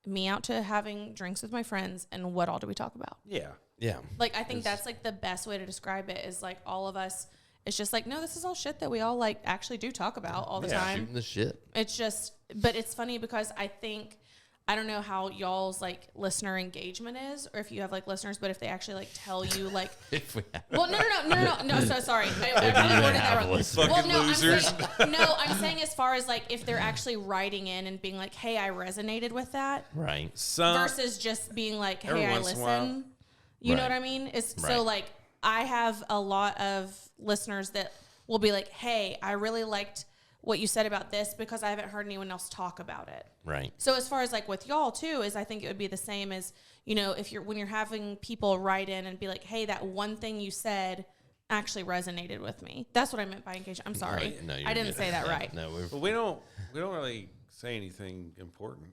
me out to having drinks with my friends, and what all do we talk about? Yeah. Yeah. Like, I think that's like the best way to describe it is like all of us. It's just like, no, this is all shit that we all like actually do talk about all the time. Shooting the shit. It's just, but it's funny because I don't know how y'all's like listener engagement is, or if you have like listeners, but if they actually like tell you like, If we have well, no, so sorry. I probably worded that wrong. Fucking losers. I'm saying as far as like if they're actually writing in and being like, hey, I resonated with that, right. versus just being like, hey, every I once in a while. listen. You know Right. what I mean? It's Right. so like I have a lot of listeners that will be like, hey, I really liked what you said about this because I haven't heard anyone else talk about it. Right. So as far as like with y'all too, is I think it would be the same as, you know, when you're having people write in and be like, hey, that one thing you said actually resonated with me. That's what I meant by engagement. I'm sorry. No, you're I didn't good. say that Yeah, right. No, But we don't really say anything important.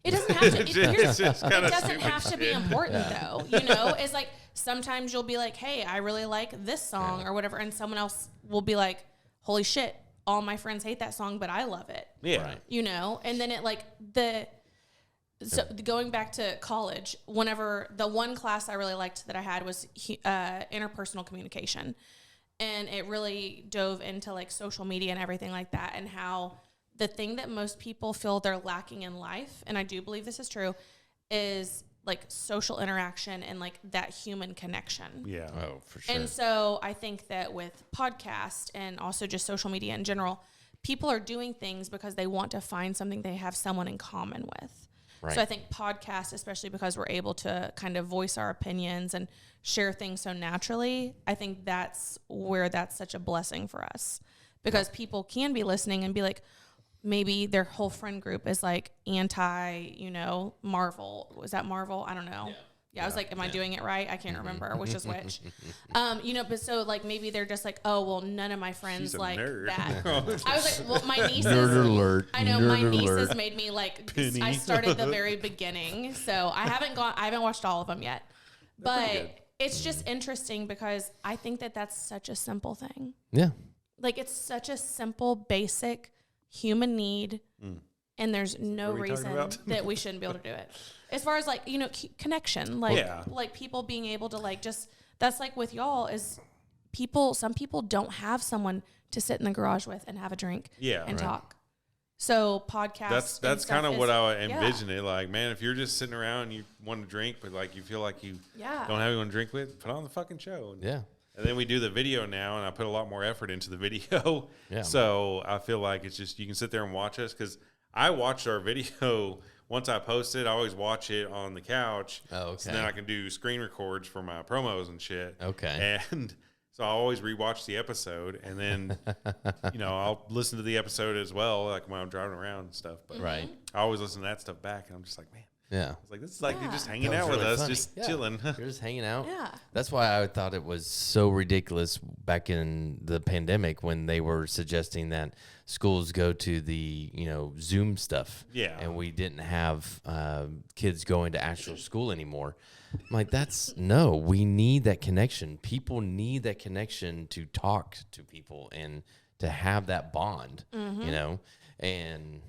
It doesn't have to. It's just It kinda doesn't stupid have to be shit. important though. You know, it's like sometimes you'll be like, "Hey, I really like this song" or whatever, and someone else will be like, "Holy shit, all my friends hate that song, but I love it." Yeah. Right. You know, and then it like So going back to college, whenever the one class I really liked that I had was interpersonal communication. And it really dove into like social media and everything like that, and how the thing that most people feel they're lacking in life, and I do believe this is true, is like social interaction and like that human connection. Yeah. Oh, for sure. And so I think that with podcast and also just social media in general, people are doing things because they want to find something they have someone in common with. Right. So I think podcasts, especially because we're able to kind of voice our opinions and share things so naturally, I think that's where that's such a blessing for us, because people can be listening and be like, maybe their whole friend group is like anti, Marvel. Was that Marvel? I don't know. Yeah, I was like, am I doing it right? I can't remember which is which. But so like maybe they're just like, oh, well, none of my friends like nerd. that. I was like, well, my nieces. Nerd alert. I know Nerd my alert. nieces made me like. I started the very beginning, so I haven't watched all of them yet. But it's just interesting because I think that that's such a simple thing. Yeah. Like it's such a simple, basic human need. And there's no What are we talking reason about? that we shouldn't be able to do it. As far as like, connection, like people being able to like, just, that's like with y'all is some people don't have someone to sit in the garage with and have a drink and talk. So podcasts. That's kind of what I envision it. Like, man, if you're just sitting around and you want to drink, but like you feel like you don't have anyone to drink with, put on the fucking show. Yeah. And then we do the video now, and I put a lot more effort into the video. Yeah. So I feel like it's just, you can sit there and watch us, because I watched our video once I post it. I always watch it on the couch. Oh, okay. So then I can do screen records for my promos and shit. Okay. And so I always rewatch the episode, and then, I'll listen to the episode as well, like when I'm driving around and stuff. But right. I always listen to that stuff back, and I'm just like, man. Yeah. It's like, this is like you're just hanging That out was with really us, funny. just chilling. You're just hanging out. Yeah. That's why I thought it was so ridiculous back in the pandemic when they were suggesting that schools go to the, Zoom stuff. Yeah. And we didn't have kids going to actual school anymore. I'm like, we need that connection. People need that connection to talk to people and to have that bond, and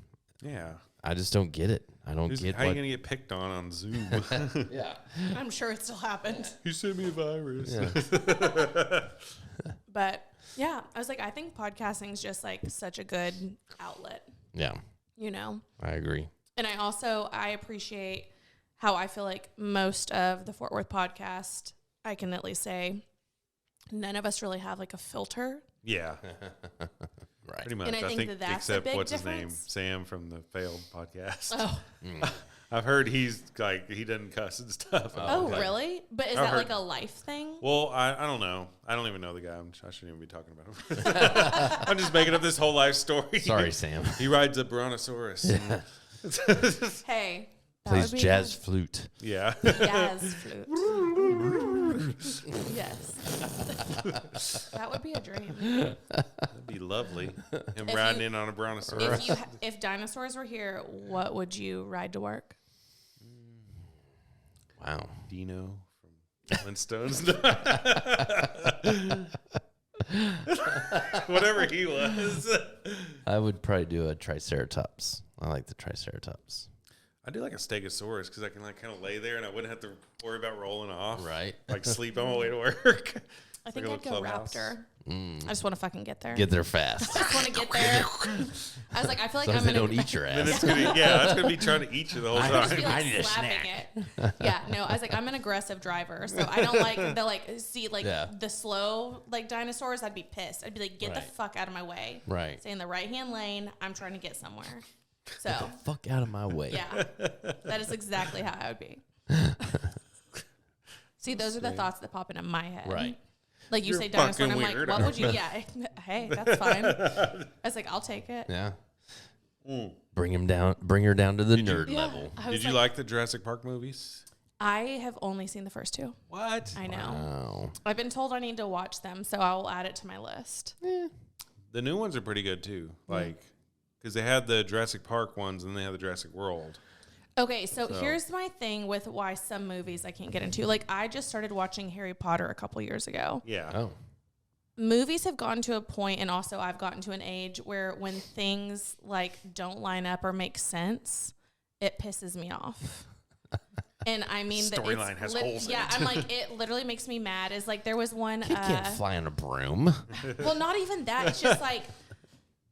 yeah. I just don't get it. I don't get how you gonna get picked on Zoom. Yeah. I'm sure it still happened. You sent me a virus. Yeah. But yeah, I was like, I think podcasting is just like such a good outlet. Yeah. I agree. And I appreciate how I feel like most of the Fort Worth podcast, I can at least say, none of us really have like a filter. Yeah. Right. Pretty much. And I think that's except a big what's difference. his name? Sam from the failed podcast. Oh. I've heard he's like, he doesn't cuss and stuff. Oh, really? But is I've that heard- like a life thing? Well, I don't know. I don't even know the guy. I shouldn't even be talking about him. I'm just making up this whole life story. Sorry, Sam. He rides a brontosaurus. Yeah. Hey. that Plays would be jazz good. flute. Yeah. Jazz flute. Yes. That would be a dream. That'd be lovely. Him If riding you- in on a brontosaurus. If dinosaurs were here, what would you ride to work? Wow. Dino from Flintstones. Whatever he was. I would probably do a triceratops. I like the triceratops. I do like a stegosaurus because I can like kind of lay there and I wouldn't have to worry about rolling off. Right. Like sleep on my way to work. I think Like a I'd little go clubhouse. raptor. I just want to fucking get there. Get there fast. I just want to get there. I was like, I feel like As long I'm as they gonna don't eat your Then ass. it's gonna be, that's gonna be trying to eat you the whole I just time. feel like slapping it. Yeah, no, I was like, I'm an aggressive driver, so I don't like the slow like dinosaurs. I'd be pissed. I'd be like, get the Right. fuck out of my way. Right. Stay in the right hand lane. I'm trying to get somewhere. So Fuck out of my way. yeah, that is exactly how I would be. See, those are the thoughts that pop into my head. Right. Like you You're say dinosaur, and I'm fucking like, weird. what would you? Yeah, hey, that's fine. I was like, I'll take it. Yeah. Bring her down to the nerd Yeah. level. I was Did you like the Jurassic Park movies? I have only seen the first two. What? I know. Wow. I've been told I need to watch them, so I will add it to my list. The new ones are pretty good too. Like, because they had the Jurassic Park ones and they have the Jurassic World. Okay, so here's my thing with why some movies I can't get into. Like, I just started watching Harry Potter a couple years ago. Yeah. Oh. Movies have gotten to a point, and also I've gotten to an age where when things like don't line up or make sense, it pisses me off. And I mean, storyline has holes in yeah, it. I'm like, it literally makes me mad. Is like there was one. You can't fly on a broom. Well, not even that. It's just like,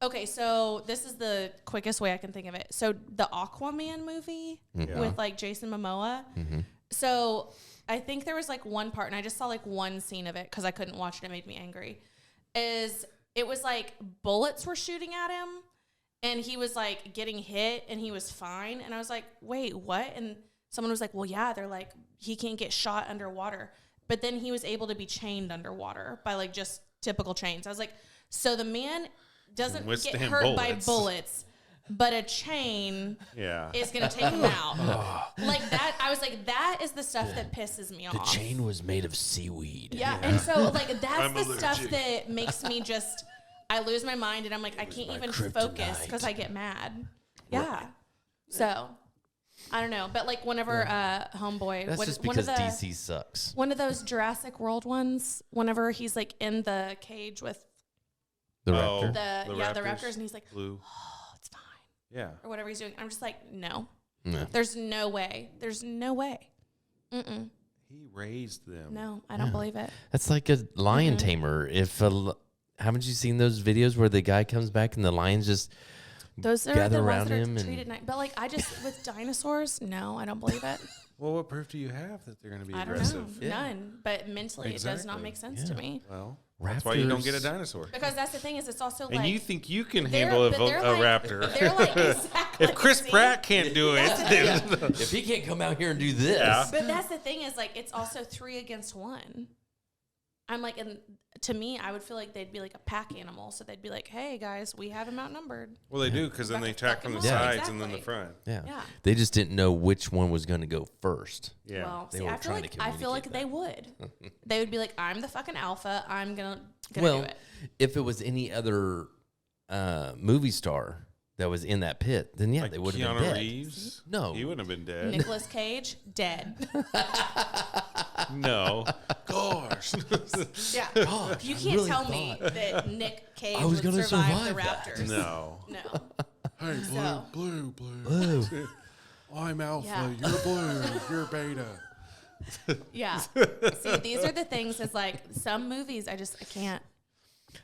okay, so this is the quickest way I can think of it. So the Aquaman movie with like Jason Momoa. Mm-hmm. So I think there was like one part, and I just saw like one scene of it because I couldn't watch it. It made me angry. It was like bullets were shooting at him, and he was like getting hit, and he was fine. And I was like, wait, what? And someone was like, well, yeah, they're like, he can't get shot underwater. But then he was able to be chained underwater by like just typical chains. I was like, so the man doesn't get hurt by bullets, but a chain is going to take him out. Like that, I was like, that is the stuff that pisses me off. The chain was made of seaweed. Yeah, and so like that's the stuff that makes me just, I lose my mind, and I'm like, I can't even focus because I get mad. Yeah. Right. So I don't know, but like whenever Homeboy, that's just because DC sucks. One of those Jurassic World ones, whenever he's like in the cage with the raptor, the raptors, and he's like, blue. Oh, it's fine. Yeah, or whatever he's doing. I'm just like, no. There's no way. There's no way. Mm-mm. He raised them. No, I don't believe it. That's like a lion tamer. If haven't you seen those videos where the guy comes back and the lions just those are gather the around ones that him are treated nice. But like, I just with dinosaurs, no, I don't believe it. Well, what proof do you have that they're going to be I aggressive? Don't know. None. But mentally, it does not make sense to me. Well, that's why you don't get a dinosaur. Because that's the thing is, it's also like. And you think you can handle a raptor? They're like exactly. If Chris Pratt can't do it, if he can't come out here and do this. Yeah. But that's the thing is like it's also 3 against 1. I'm like, and to me, I would feel like they'd be like a pack animal. So they'd be like, hey, guys, we have him outnumbered. Well, they do because then they attack from the sides and then the front. Yeah. They just didn't know which one was going to go first. Yeah. Well, see, I feel like they would. They would be like, I'm the fucking alpha. I'm gonna do it. If it was any other movie star that was in that pit, then like they would have been dead. Keanu Reeves? No. He wouldn't have been dead. Nicolas Cage, dead. No. Gosh. Yeah. Gosh, you can't really tell me that Nick Cage would survive the Raptors. No. Hey, blue. I'm alpha. Yeah. You're blue. You're beta. Yeah. See, these are the things. It's like some movies I can't.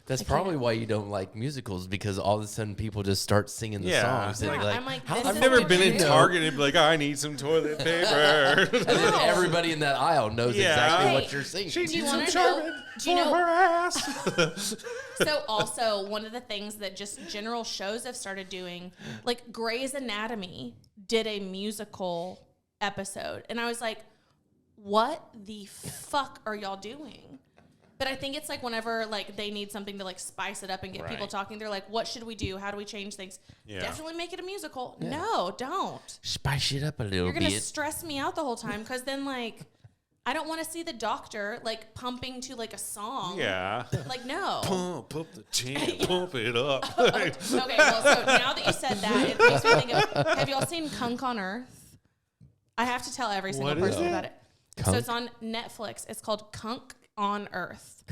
That's probably why you don't like musicals, because all of a sudden people just start singing the songs. Yeah. And I'm like, I've never been in Target and be like, I need some toilet paper. And then everybody in that aisle knows exactly what you're singing. She needs some Charmin for her ass. So also, one of the things that just general shows have started doing, like Grey's Anatomy did a musical episode. And I was like, what the fuck are y'all doing? But I think it's like whenever like they need something to like spice it up and get people talking, they're like, what should we do? How do we change things? Yeah. Definitely make it a musical. Yeah. No, don't. Spice it up a little bit. You're going to stress me out the whole time because then like I don't want to see the doctor like pumping to like a song. Yeah. Like, no. Pump up the chin, pump it up. Okay, well, so now that you said that, it makes me think of, have y'all seen Kunk on Earth? I have to tell every single person about it. Kunk? So it's on Netflix. It's called Kunk on Earth.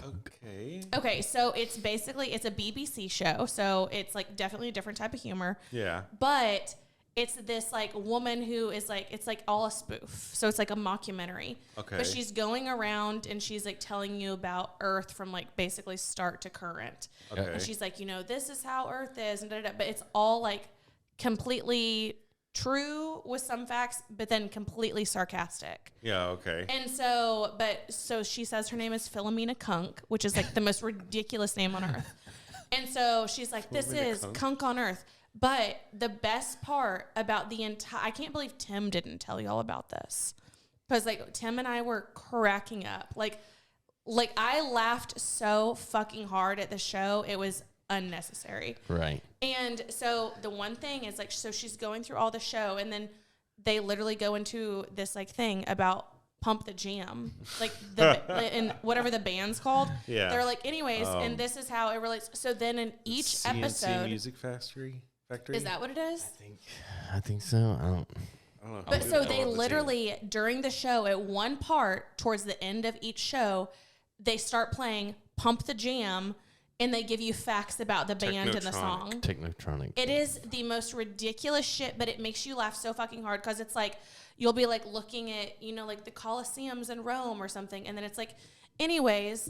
Okay, so it's basically, it's a BBC show, so it's like definitely a different type of humor. Yeah. But it's this like woman who is like, it's like all a spoof. So it's like a mockumentary. Okay. But she's going around and she's like telling you about Earth from like basically start to current. Okay. And she's like, you know, this is how Earth is, and but it's all like completely true with some facts, but then completely sarcastic. Yeah, okay. And so she says her name is Philomena Kunk, which is like the most ridiculous name on earth. And so she's like, this is Kunk on Earth. But the best part about the entire, I can't believe Tim didn't tell y'all about this. Because like Tim and I were cracking up. Like I laughed so fucking hard at the show. It was unnecessary. Right. And so the one thing is like, so she's going through all the show and then they literally go into this like thing about Pump the Jam, like and whatever the band's called. Yeah. They're like, anyways, and this is how it relates. So then in each episode, Music Factory. Is that what it is? I think so. I don't know. But so they literally during the show at one part towards the end of each show, they start playing Pump the Jam. and they give you facts about the band and the song. Technotronic. It is the most ridiculous shit, but it makes you laugh so fucking hard because it's like you'll be like looking at, you know, like the Colosseums in Rome or something, and then it's like, anyways,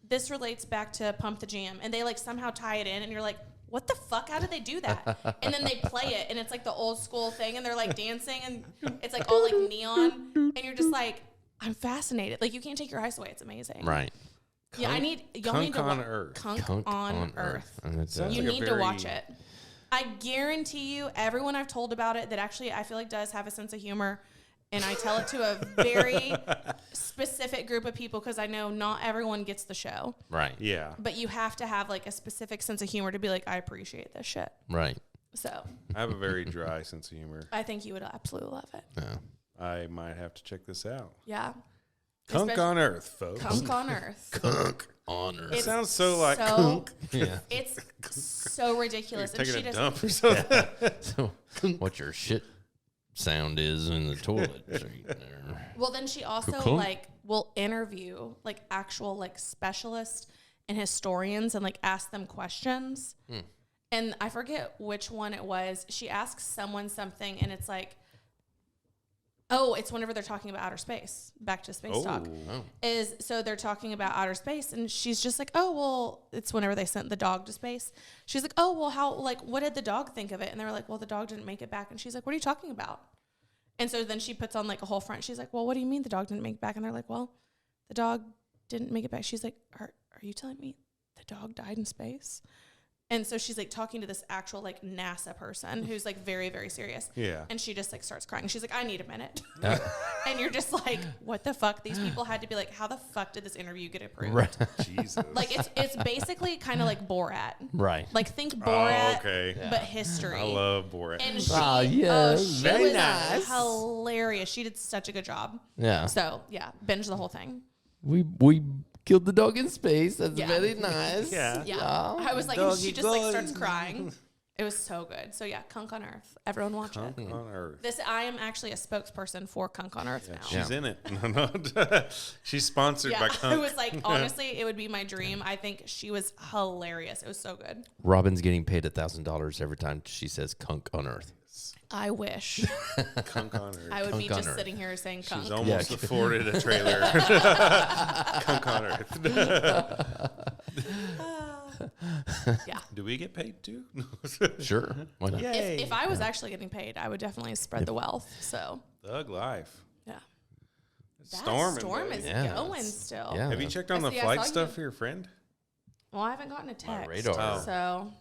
this relates back to Pump the Jam, and they like somehow tie it in, and you're like, what the fuck? How did they do that? And then they play it, and it's like the old school thing, and they're like dancing, and it's like all like neon, and you're just like, I'm fascinated. Like, you can't take your eyes away. It's amazing. Right. Yeah, y'all need to Earth. Kunk on Earth. Sounds You like a need to watch it. I guarantee you, everyone I've told about it that actually I feel like does have a sense of humor, and I tell it to a very specific group of people because I know not everyone gets the show. Right. Yeah. But you have to have like a specific sense of humor to be like, I appreciate this shit. Right. So I have a very dry sense of humor. I think you would absolutely love it. Yeah. I might have to check this out. Yeah. Kunk on Earth, folks. Kunk on Earth. Kunk on Earth. It sounds so like kunk. Yeah. It's so ridiculous. You're taking and she a doesn't. dump or something. So what your shit sound is in the toilet seat there. Well, then she also Ka-kunk. like will interview like actual like specialists and historians and like ask them questions. And I forget which one it was. She asks someone something, and it's like, oh, it's whenever they're talking about outer space. Back to space talk. So they're talking about outer space, and she's just like, oh, well, it's whenever they sent the dog to space. She's like, oh, well, how, like, what did the dog think of it? And they were like, well, the dog didn't make it back. And she's like, what are you talking about? And so then she puts on like a whole front. She's like, well, what do you mean the dog didn't make it back? And they're like, well, the dog didn't make it back. She's like, are you telling me the dog died in space? And so she's like talking to this actual like NASA person who's like very, very serious. Yeah. And she just like starts crying. She's like, I need a minute. And you're just like, what the fuck? These people had to be like, how the fuck did this interview get approved? Right. Jesus. Like it's basically kind of like Borat. Right. Like think Borat, okay. but history. I love Borat. And she, she very was nice. hilarious. She did such a good job. Yeah. So yeah, binge the whole thing. We killed the dog in space. That's Yeah. very nice. Yeah. Yeah. I was like, she just like starts crying. It was so good. So yeah, Kunk on Earth. Everyone watch Kunk it. on Earth. I am actually a spokesperson for Kunk on Earth now. She's in it. She's sponsored by Kunk. I was like, honestly, it would be my dream. I think she was hilarious. It was so good. Robyn's getting paid $1,000 every time she says "Kunk on Earth." I wish. Kunk on Earth. I would be Kunk on just Earth. sitting here saying Kunk. She's almost afforded a trailer. Kunk on Earth. Yeah. Do we get paid too? Sure. Why not? If I was actually getting paid, I would definitely spread the wealth. So Thug life. yeah. Storm is Yeah. going still. Yeah. Have you checked on the I flight saw stuff you. for your friend? Well, I haven't gotten a text. radar. So,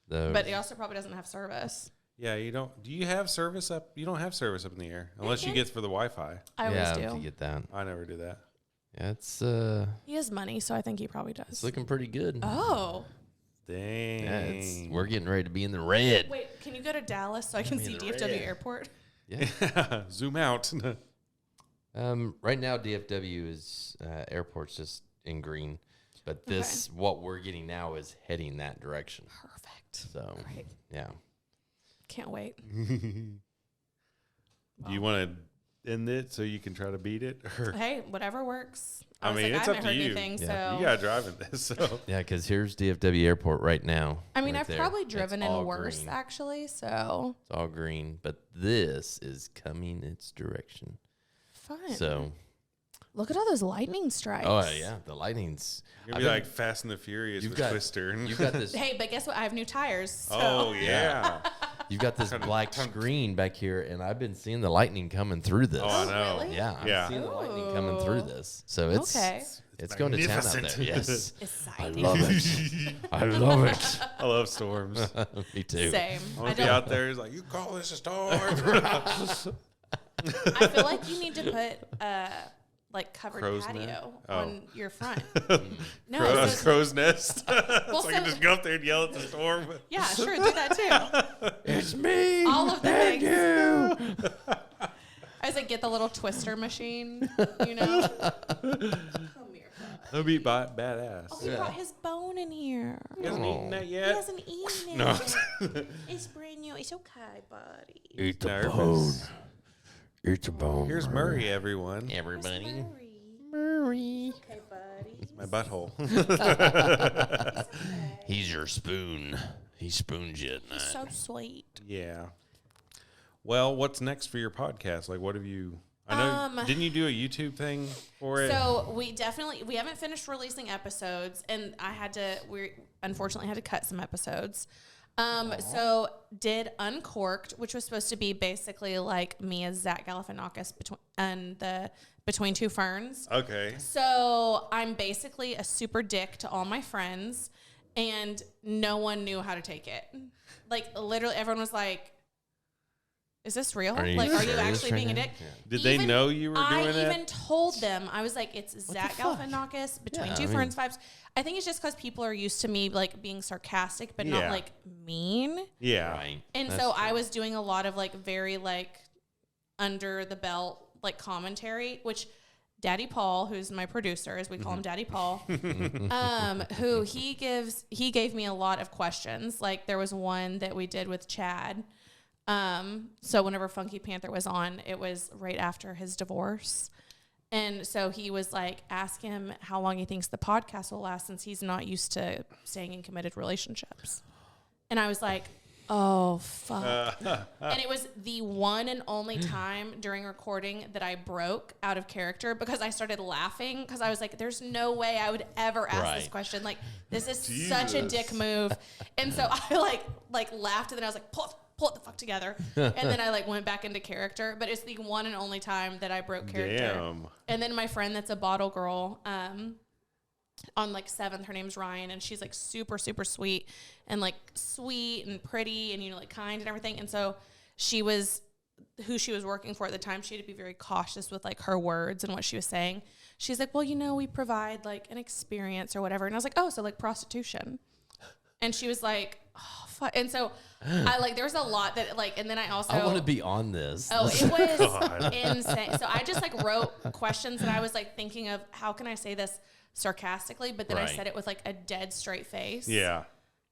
The- but he also probably doesn't have service. Yeah, you don't. Do you have service up? You don't have service up in the air unless you get for the Wi-Fi. I always yeah, do. if you get that. I never do that. Yeah, it's He has money, so I think he probably does. it's looking pretty good. Oh. Dang. Yeah, we're getting ready to be in the red. Wait, can you go to Dallas so I can see DFW Airport? Yeah. Zoom out. Right now, DFW is airport's just in green, but this what we're getting now is heading that direction. Perfect. So Great. yeah, Can't wait. Do you want to end it so you can try to beat it? Or Hey, whatever works. I mean, like, it's I up haven't to heard you. anything, Yeah. so you got to drive in this. So yeah, because here's DFW Airport right now. I mean, right I've there. probably It's driven in all worse, green. actually. So It's all green, but this is coming its direction. fun. So, Look at all those lightning strikes. oh yeah, the lightning's. you're gonna be like Fast and the Furious You've with got- Twister. You've got this. Hey, but guess what? I have new tires. So. Oh yeah. You've got this black screen back here, and I've been seeing the lightning coming through this. Oh, I know. really? Yeah, I'm Yeah. seeing the lightning coming through this. So it's Okay. it's going to town out there. magnificent. Yes, I Exciting. love it. I love it. I love storms. Me too. Same. I I want to be don't. out there. He's like, you call this a storm? I feel like you need to put like covered Crow's patio nest? on your front. No, so- Crow's nest. So I so- can just go up there and yell at the storm. yeah, sure, do that too. It's me. All of the and things. you. I was like, get the little twister machine, you know. Come here. That'd be badass. Oh, he brought his bone in here. He hasn't eaten that He yet. hasn't eaten it. No. It's brand new. It's okay, buddy. Eat the Nervous. bone. Eat the bone. Here's Murray, everyone. Everybody. Murray. Okay, bud. It's my butthole. He's your spoon. He spoons you at night. So sweet. Yeah. Well, what's next for your podcast? Like, what have you? I know. Didn't you do a YouTube thing for it? So we haven't finished releasing episodes, and we unfortunately had to cut some episodes. So did Uncorked, which was supposed to be basically like me as Zach Galifianakis between two ferns. Okay. So I'm basically a super dick to all my friends, and no one knew how to take it. Like literally, everyone was like, "Is this real? Are you actually being a dick?" Yeah. Did they know you were doing it? I even told them. I was like, "It's Zach Galifianakis between two ferns vibes." I think it's just because people are used to me like being sarcastic, but not like mean. Yeah. Right. And so I was doing a lot of like very like under the belt like commentary, which Daddy Paul, who's my producer, as we call him Daddy Paul, who he gave me a lot of questions. Like there was one that we did with Chad. So whenever Funky Panther was on, it was right after his divorce. And so he was like, ask him how long he thinks the podcast will last since he's not used to staying in committed relationships. And I was like, oh, fuck. And it was the one and only time during recording that I broke out of character because I started laughing because I was like, there's no way I would ever ask this question. Like, this is such a dick move. And so I like laughed and then I was like, pull it the fuck together. And then I like went back into character, but it's the one and only time that I broke character. Damn. And then my friend that's a bottle girl, on like 7th, her name's Ryan, and she's like super, super sweet and like sweet and pretty and, you know, like kind and everything. And so who she was working for at the time, she had to be very cautious with like her words and what she was saying. She's like, well, you know, we provide like an experience or whatever. And I was like, oh, so like prostitution. And she was like, oh, fuck. And so I like, there was a lot that like, and then I want to be on this. Oh, it was insane. So I just like wrote questions and I was like thinking of how can I say this sarcastically, but then I said it with like a dead straight face. Yeah.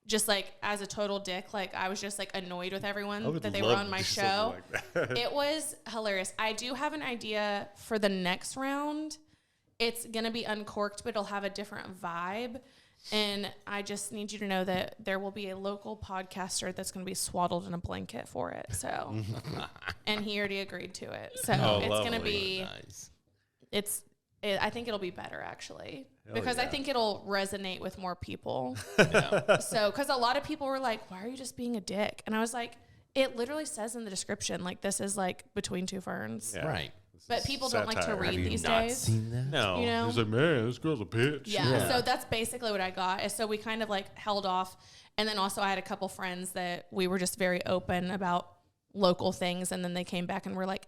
Just like as a total dick. Like I was just like annoyed with everyone that they were on my show. Like it was hilarious. I do have an idea for the next round. It's going to be Uncorked, but it'll have a different vibe. And I just need you to know that there will be a local podcaster that's going to be swaddled in a blanket for it. So, and he already agreed to it. So it's going to be, nice. I think it'll be better actually, because I think it'll resonate with more people. So, because a lot of people were like, why are you just being a dick? And I was like, it literally says in the description, like, this is like between two ferns. Yeah. Right. But people don't like to read these days. Seen that? No. You know? He's like, man, this girl's a bitch. Yeah. So that's basically what I got. And so we kind of like held off. And then also I had a couple friends that we were just very open about local things. And then they came back and were like,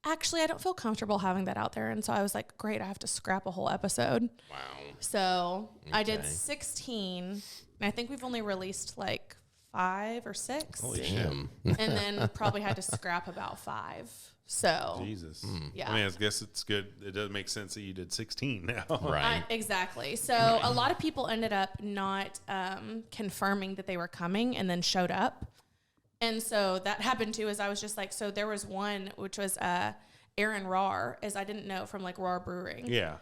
actually, I don't feel comfortable having that out there. And so I was like, great, I have to scrap a whole episode. Wow. So I did 16. And I think we've only released like 5 or 6. Holy shit. And then probably had to scrap about 5. So Jesus. Yeah. I mean, I guess it's good. It does make sense that you did 16 now. Right. Exactly. So a lot of people ended up not confirming that they were coming and then showed up. And so that happened too, as I was just like, so there was one, which was Erin Rar, as I didn't know from like Rar Brewing. Yeah.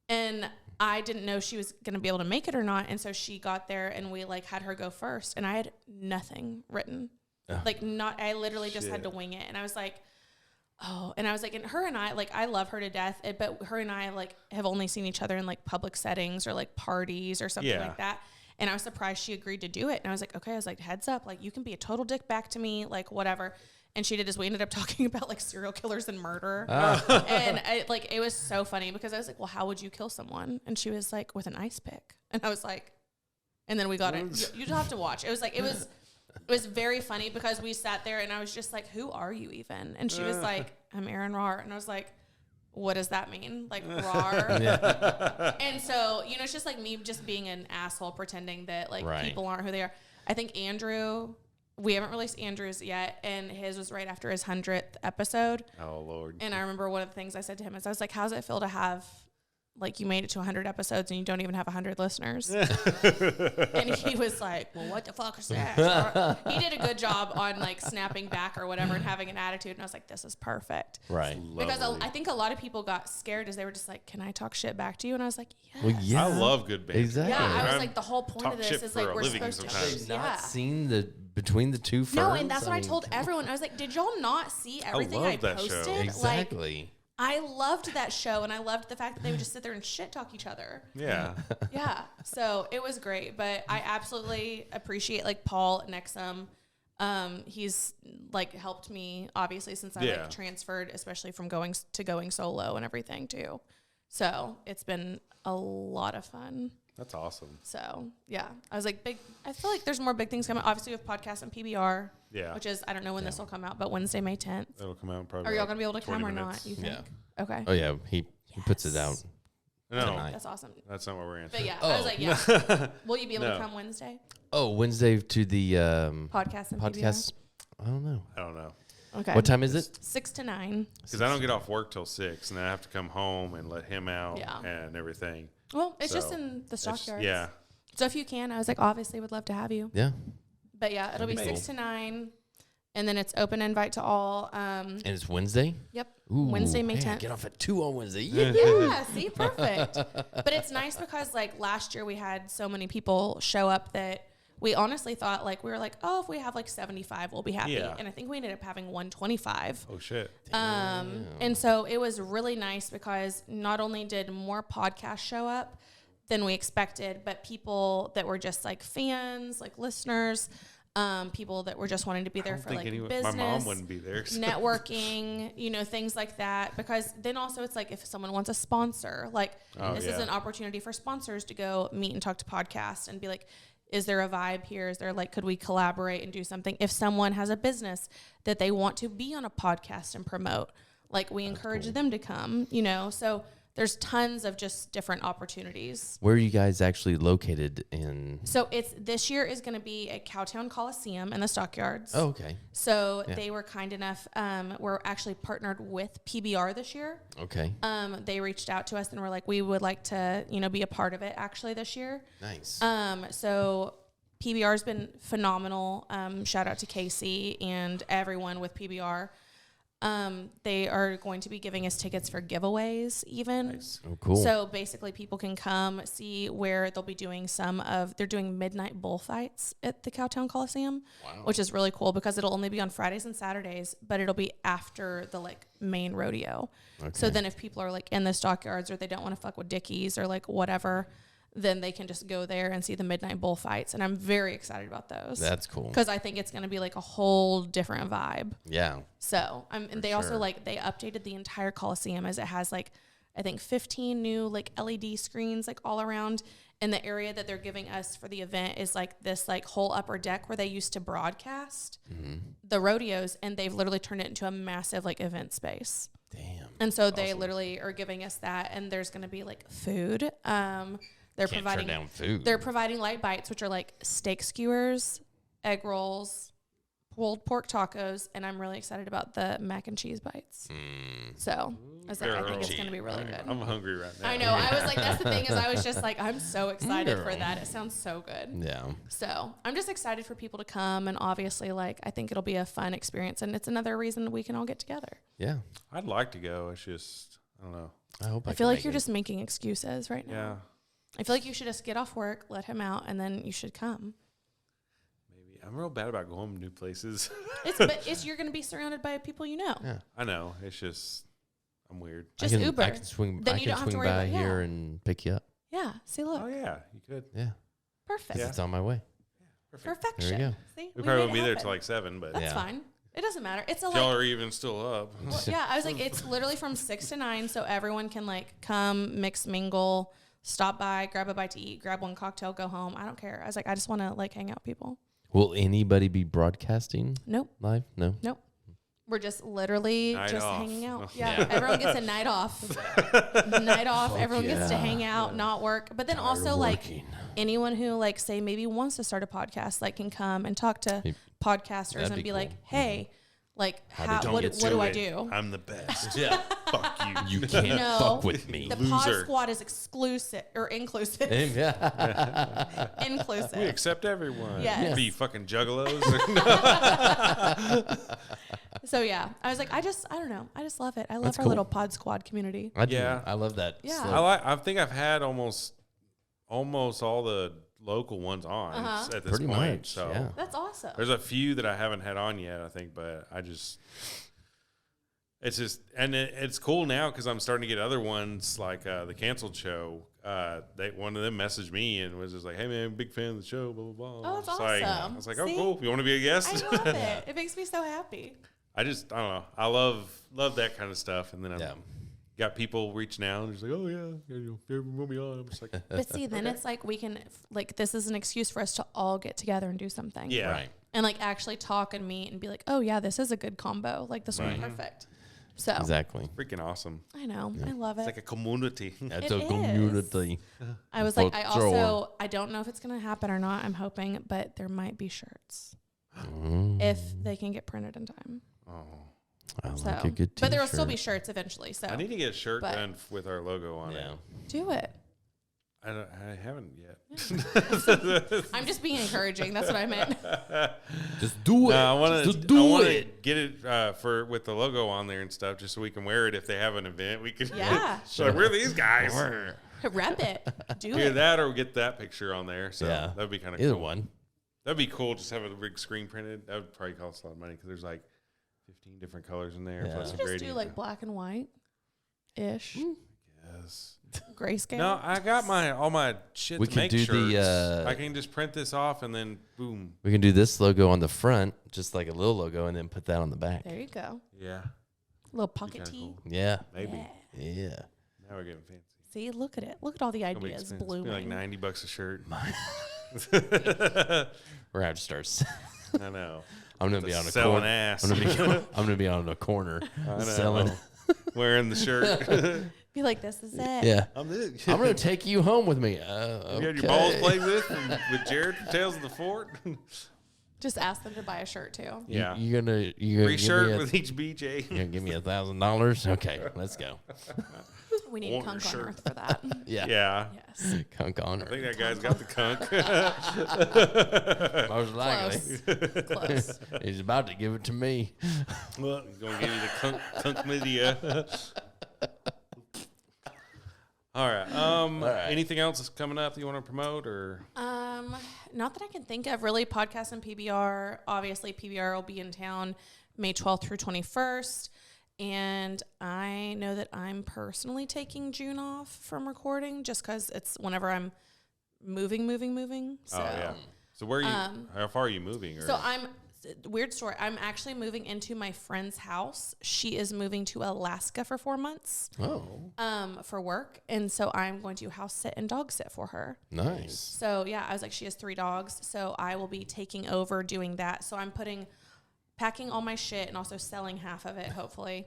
And I didn't know she was going to be able to make it or not. And so she got there and we like had her go first and I had nothing written. I literally just had to wing it. And I was like, oh, and I was like, and her and I, like, I love her to death, but her and I, like, have only seen each other in, like, public settings or, like, parties or something like that. And I was surprised she agreed to do it. And I was like, okay, I was like, heads up, like, you can be a total dick back to me, like, whatever. And she did is we ended up talking about, like, serial killers and murder. And, it was so funny because I was like, well, how would you kill someone? And she was like, with an ice pick. And I was like, and then we got it. You'd have to watch. It was very funny because we sat there and I was just like, who are you even? And she was like, I'm Erin Rar. And I was like, what does that mean? Like, Rar? And so, you know, it's just like me just being an asshole pretending that like people aren't who they are. I think Andrew, we haven't released Andrew's yet, and his was right after his 100th episode. Oh, Lord. And I remember one of the things I said to him is I was like, how's it feel to have like you made it to 100 episodes and you don't even have 100 listeners. And he was like, well, what the fuck is that? Or he did a good job on like snapping back or whatever and having an attitude. And I was like, this is perfect. Right. Because I think a lot of people got scared as they were just like, can I talk shit back to you? And I was like, yes. Well, yeah. I love good banter. Exactly. Yeah, I was like, the whole point of this is like we're supposed sometimes. to. Not seen the between the two firms. No, and that's what I told everyone. I was like, did y'all not see everything I that posted? show. Exactly. Like, I loved that show, and I loved the fact that they would just sit there and shit talk each other. Yeah. Yeah. So it was great, but I absolutely appreciate like Paul Nexum. He's like helped me obviously since I like transferred, especially from going solo and everything too. So it's been a lot of fun. That's awesome. So yeah, I was like I feel like there's more big things coming. Obviously with podcast and PBR. Yeah. Which is, I don't know when this will come out, but Wednesday, May 10th. It'll come out probably. Are y'all going to be able to come or minutes. not, you think? Yeah. Okay. Oh yeah, he puts it out. No, tonight. That's awesome. That's not what we're answering. But yeah, I was like, yeah. Will you be able to come Wednesday? Oh, Wednesday to the Podcast and podcast. PBR? I don't know. Okay. What time is it? 6 to 9. Because I don't get off work till 6, and then I have to come home and let him out and everything. Well, it's just in the stockyards. Yeah. So if you can, I was like, obviously would love to have you. Yeah. But yeah, it'll be 6 to 9. And then it's open invite to all. And it's Wednesday? Yep. Ooh, Wednesday, May 10th. I get off at 2 on Wednesday. Yeah, see, perfect. But it's nice because like last year we had so many people show up that we honestly thought like, we were like, oh, if we have like 75, we'll be happy. Yeah. And I think we ended up having 125. Oh, shit. And so it was really nice because not only did more podcasts show up than we expected, but people that were just like fans, like listeners, people that were just wanting to be there for like business, my mom wouldn't be there, so. networking, things like that. Because then also it's like if someone wants a sponsor, like this is an opportunity for sponsors to go meet and talk to podcasts and be like, is there a vibe here? Is there like, could we collaborate and do something? If someone has a business that they want to be on a podcast and promote, like we encourage them to come, so there's tons of just different opportunities. Where are you guys actually located in? So this year is going to be at Cowtown Coliseum in the Stockyards. Oh, okay. So they were kind enough. We're actually partnered with PBR this year. Okay. They reached out to us and were like, we would like to, be a part of it actually this year. Nice. So PBR has been phenomenal. Shout out to Casey and everyone with PBR. They are going to be giving us tickets for giveaways even. Nice. Oh, cool. So basically people can come see where they'll be doing they're doing midnight bullfights at the Cowtown Coliseum, which is really cool because it'll only be on Fridays and Saturdays, but it'll be after the like main rodeo. Okay. So then if people are like in the stockyards or they don't want to fuck with Dickies or like whatever, then they can just go there and see the midnight bullfights. And I'm very excited about those. That's cool. Because I think it's going to be like a whole different vibe. Yeah. So, and they also like, they updated the entire Coliseum as it has like, I think 15 new like LED screens like all around. And the area that they're giving us for the event is like this like whole upper deck where they used to broadcast the rodeos. And they've literally turned it into a massive like event space. Damn. And so they literally are giving us that. And there's going to be like food. They're Can't providing turn down food. They're providing light bites, which are like steak skewers, egg rolls, pulled pork tacos, and I'm really excited about the mac and cheese bites. So I was like, I think it's going to be really good. I'm hungry right now. I know. I was like, that's the thing is I was just like, I'm so excited for that. It sounds so good. Yeah. So I'm just excited for people to come, and obviously, like, I think it'll be a fun experience, and it's another reason we can all get together. Yeah. I'd like to go. It's just, I don't know. I hope I feel like you're just making excuses right now. Yeah. I feel like you should just get off work, let him out, and then you should come. Maybe. I'm real bad about going to new places. But you're going to be surrounded by people you know. Yeah. I know. It's just, I'm weird. Just Uber. I can swing, Then you don't have to worry by about, here and pick you up. Yeah. See, look. Oh, yeah. You could. Yeah. Perfect. It's on my way. Perfection. There you go. See, We probably won't made it be there happen. till like 7, but That's fine. It doesn't matter. It's a if y'all are even still up. Well, yeah, I was like, it's literally from 6 to 9, so everyone can like come, mix, mingle, stop by, grab a bite to eat, grab one cocktail, go home. I don't care. I was like, I just want to like hang out with people. Will anybody be broadcasting? Nope. Live? No. Nope. We're just literally Night just off. hanging out. Yeah, everyone gets a night off. Night off. Everyone gets to hang out, not work. But then also like anyone who like say maybe wants to start a podcast, like can come and talk to podcasters and be cool. like, hey, Like, Don't what get do I it. do? I'm the best. Yeah. Fuck you. You can't No, fuck with me. The Pod Loser. Squad is exclusive or inclusive. Yeah. Inclusive. We accept everyone. Yes. Be fucking juggalos. So yeah, I was like, I don't know. I just love it. I love That's our cool. little Pod Squad community. I do. Yeah. I love that. Yeah. So- I think I've had almost all the local ones on at this Pretty point. much, So yeah. That's awesome. there's a few that I haven't had on yet, I think, but it's just, and it's cool now because I'm starting to get other ones like the canceled show. One of them messaged me and was just like, "Hey man, big fan of the show." Blah blah blah. Oh, that's It's awesome. I was like, "Oh, See? cool. You want to be a guest?" I love it. It makes me so happy. I don't know. I love that kind of stuff. And then I've got people reaching out and just like, "Oh yeah, you want me on?" I'm just like, But see, then it's like we can like this is an excuse for us to all get together and do something. yeah, Right. And like actually talk and meet and be like, oh yeah, this is a good combo. Like this will be perfect. So Exactly. freaking awesome. I know. I love it. It's like a community. That's It a community. I was like, For I don't know if it's gonna happen or not. I'm hoping, but there might be shirts Mm. if they can get printed in time. Oh, I So, like a good but there will still be t-shirt. shirts eventually. So I need to get a shirt But- done with our logo on Yeah. do it. it. I haven't yet. I'm just being encouraging. That's what I meant. Just do it. No, I want Just to do it. get it with the logo on there and stuff, just so we can wear it if they have an event. We could, Yeah. so like, we're these guys. Rep it. Do Either it. that or get that picture on there. So Yeah. that'd be kind of Either cool. one. That'd be cool. Just have a big screen printed. That would probably cost a lot of money because there's like 15 different colors in there. Yeah. Plus You a just gradient. do like black and white ish. Yes. Grayscale. No, I got all my shit We to could make do shirts. the, I can just print this off and then boom. We can do this logo on the front, just like a little logo, and then put that on the back. There you go. Yeah. Little pocket kinda tee. cool. Yeah. Maybe. Yeah. Yeah. Now we're getting fancy. See, look at it. Look at all the It'll be ideas expensive. It'll be blooming. like $90 a shirt. We're gonna have to start. I know. I'm gonna be on a selling corner. ass. I'm gonna be on a corner I know. selling. Wearing the shirt. Be like, this is it. Yeah. I'm gonna take you home with me. You had your balls played with Jared from Tales of the Fort. Just ask them to buy a shirt too. Yeah. You're gonna Free give shirt me with each BJ. You're gonna give me $1,000? Okay, let's go. We need Want Kunk your on Earth for that. Yeah. Yeah. Yes. Kunk on I her. think that guy's got the kunk. Most likely. Close. He's about to give it to me. Well, he's going to give you the kunk media. All right. Anything else that's coming up that you want to promote or? Not that I can think of. Really, podcast and PBR. Obviously, PBR will be in town May 12th through 21st. And I know that I'm personally taking June off from recording just because it's whenever I'm moving. So, Oh, yeah. So where are you? How far are you moving? Or? So weird story. I'm actually moving into my friend's house. She is moving to Alaska for 4 months. Oh. For work. And so I'm going to house sit and dog sit for her. Nice. So yeah, I was like, she has 3 dogs. So I will be taking over doing that. So I'm packing all my shit and also selling half of it, hopefully.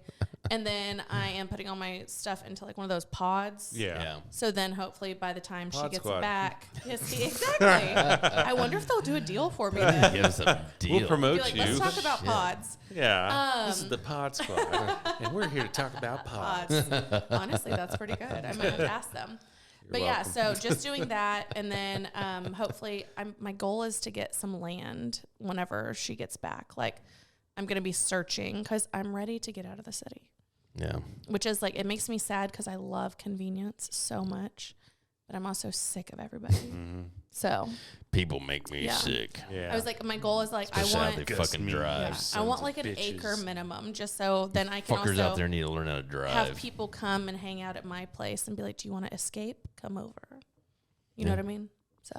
And then I am putting all my stuff into like one of those pods. Yeah. So then hopefully by the time Pod she gets squad. back. Yes, see, exactly. I wonder if they'll do a deal for me then. Give us a deal. We'll promote Be like, you. let's talk about pods. Yeah. This is the Pod Squad. And we're here to talk about pods. Honestly, that's pretty good. I might have to ask them. But welcome. yeah, so just doing that, and then hopefully, my goal is to get some land whenever she gets back. Like, I'm gonna be searching because I'm ready to get out of the city. Yeah. Which is like, it makes me sad because I love convenience so much, but I'm also sick of everybody. So People make me Yeah. sick. Yeah. I was like, my goal is like, Especially I how want, they fucking me. drive. I want like an bitches. acre minimum, just so then I can Fuckers also out there need to learn how to drive. have people come and hang out at my place and be like, do you want to escape? Come over. You know Yeah. what I mean? So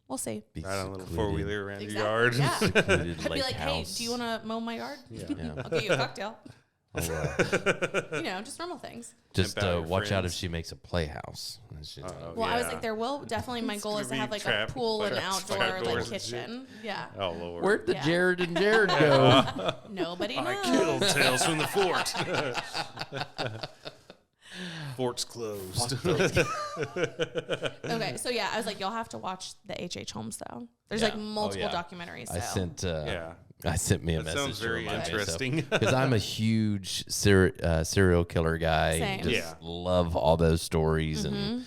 we'll see. Be Ride on a little secluded. 4-wheeler around Exactly. your yard. Yeah. Secluded I'd be lake like, hey, house. do you want to mow my yard? Yeah. I'll get you a cocktail. Oh, You know, just normal things. just Pimp out your watch out if friends. she makes a playhouse. It's just- Well, I was yeah. like, there will definitely, my goal is to gonna have be like a trapped pool and outdoor like outdoors and shit. kitchen. Yeah. Oh, Lord. Where'd the Yeah. Jared and Jared go? Nobody I knows. killed Tales from the Fort. Fort's closed. Okay, so yeah, I was like, you'll have to watch the H.H. Holmes though. There's like multiple documentaries. I So. sent me a That message. sounds very interesting. Because I'm a huge serial killer guy. Same. Just love all those stories and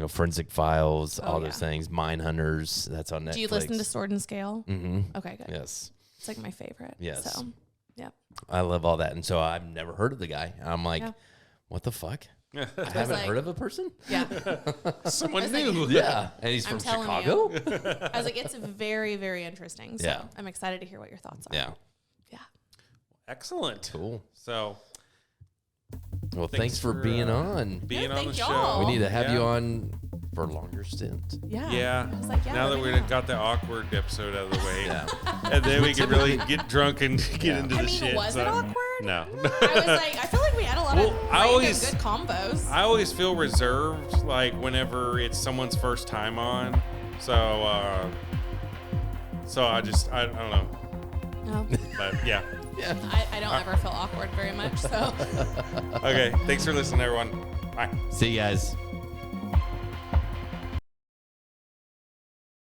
Forensic Files, all those things. Mine Hunters. That's on Netflix. Do you listen to Sword and Scale? Mm-hmm. Okay, good. Yes. It's like my favorite. Yes. So, yeah. I love all that, and so I've never heard of the guy. I'm like, what the fuck? I haven't heard of a person. Yeah. Someone new. Yeah, and he's from Chicago. I was like, it's very, very interesting. So I'm excited to hear what your thoughts are. Yeah. Yeah. Excellent. Cool. So, well, thanks for being on. Being on the thank show. y'all. We need to have you on for a longer stint. Yeah. Yeah. I was like, now that let me we know. got the awkward episode out of the way, and then we can really get drunk and get into the shit. Was it awkward? No. I was like, I feel like we had a lot of good combos. I always feel reserved, like whenever it's someone's first time on. So I don't know. No. But yeah. Yeah. I don't ever feel awkward very much. So. Okay. Thanks for listening, everyone. Bye. See you guys.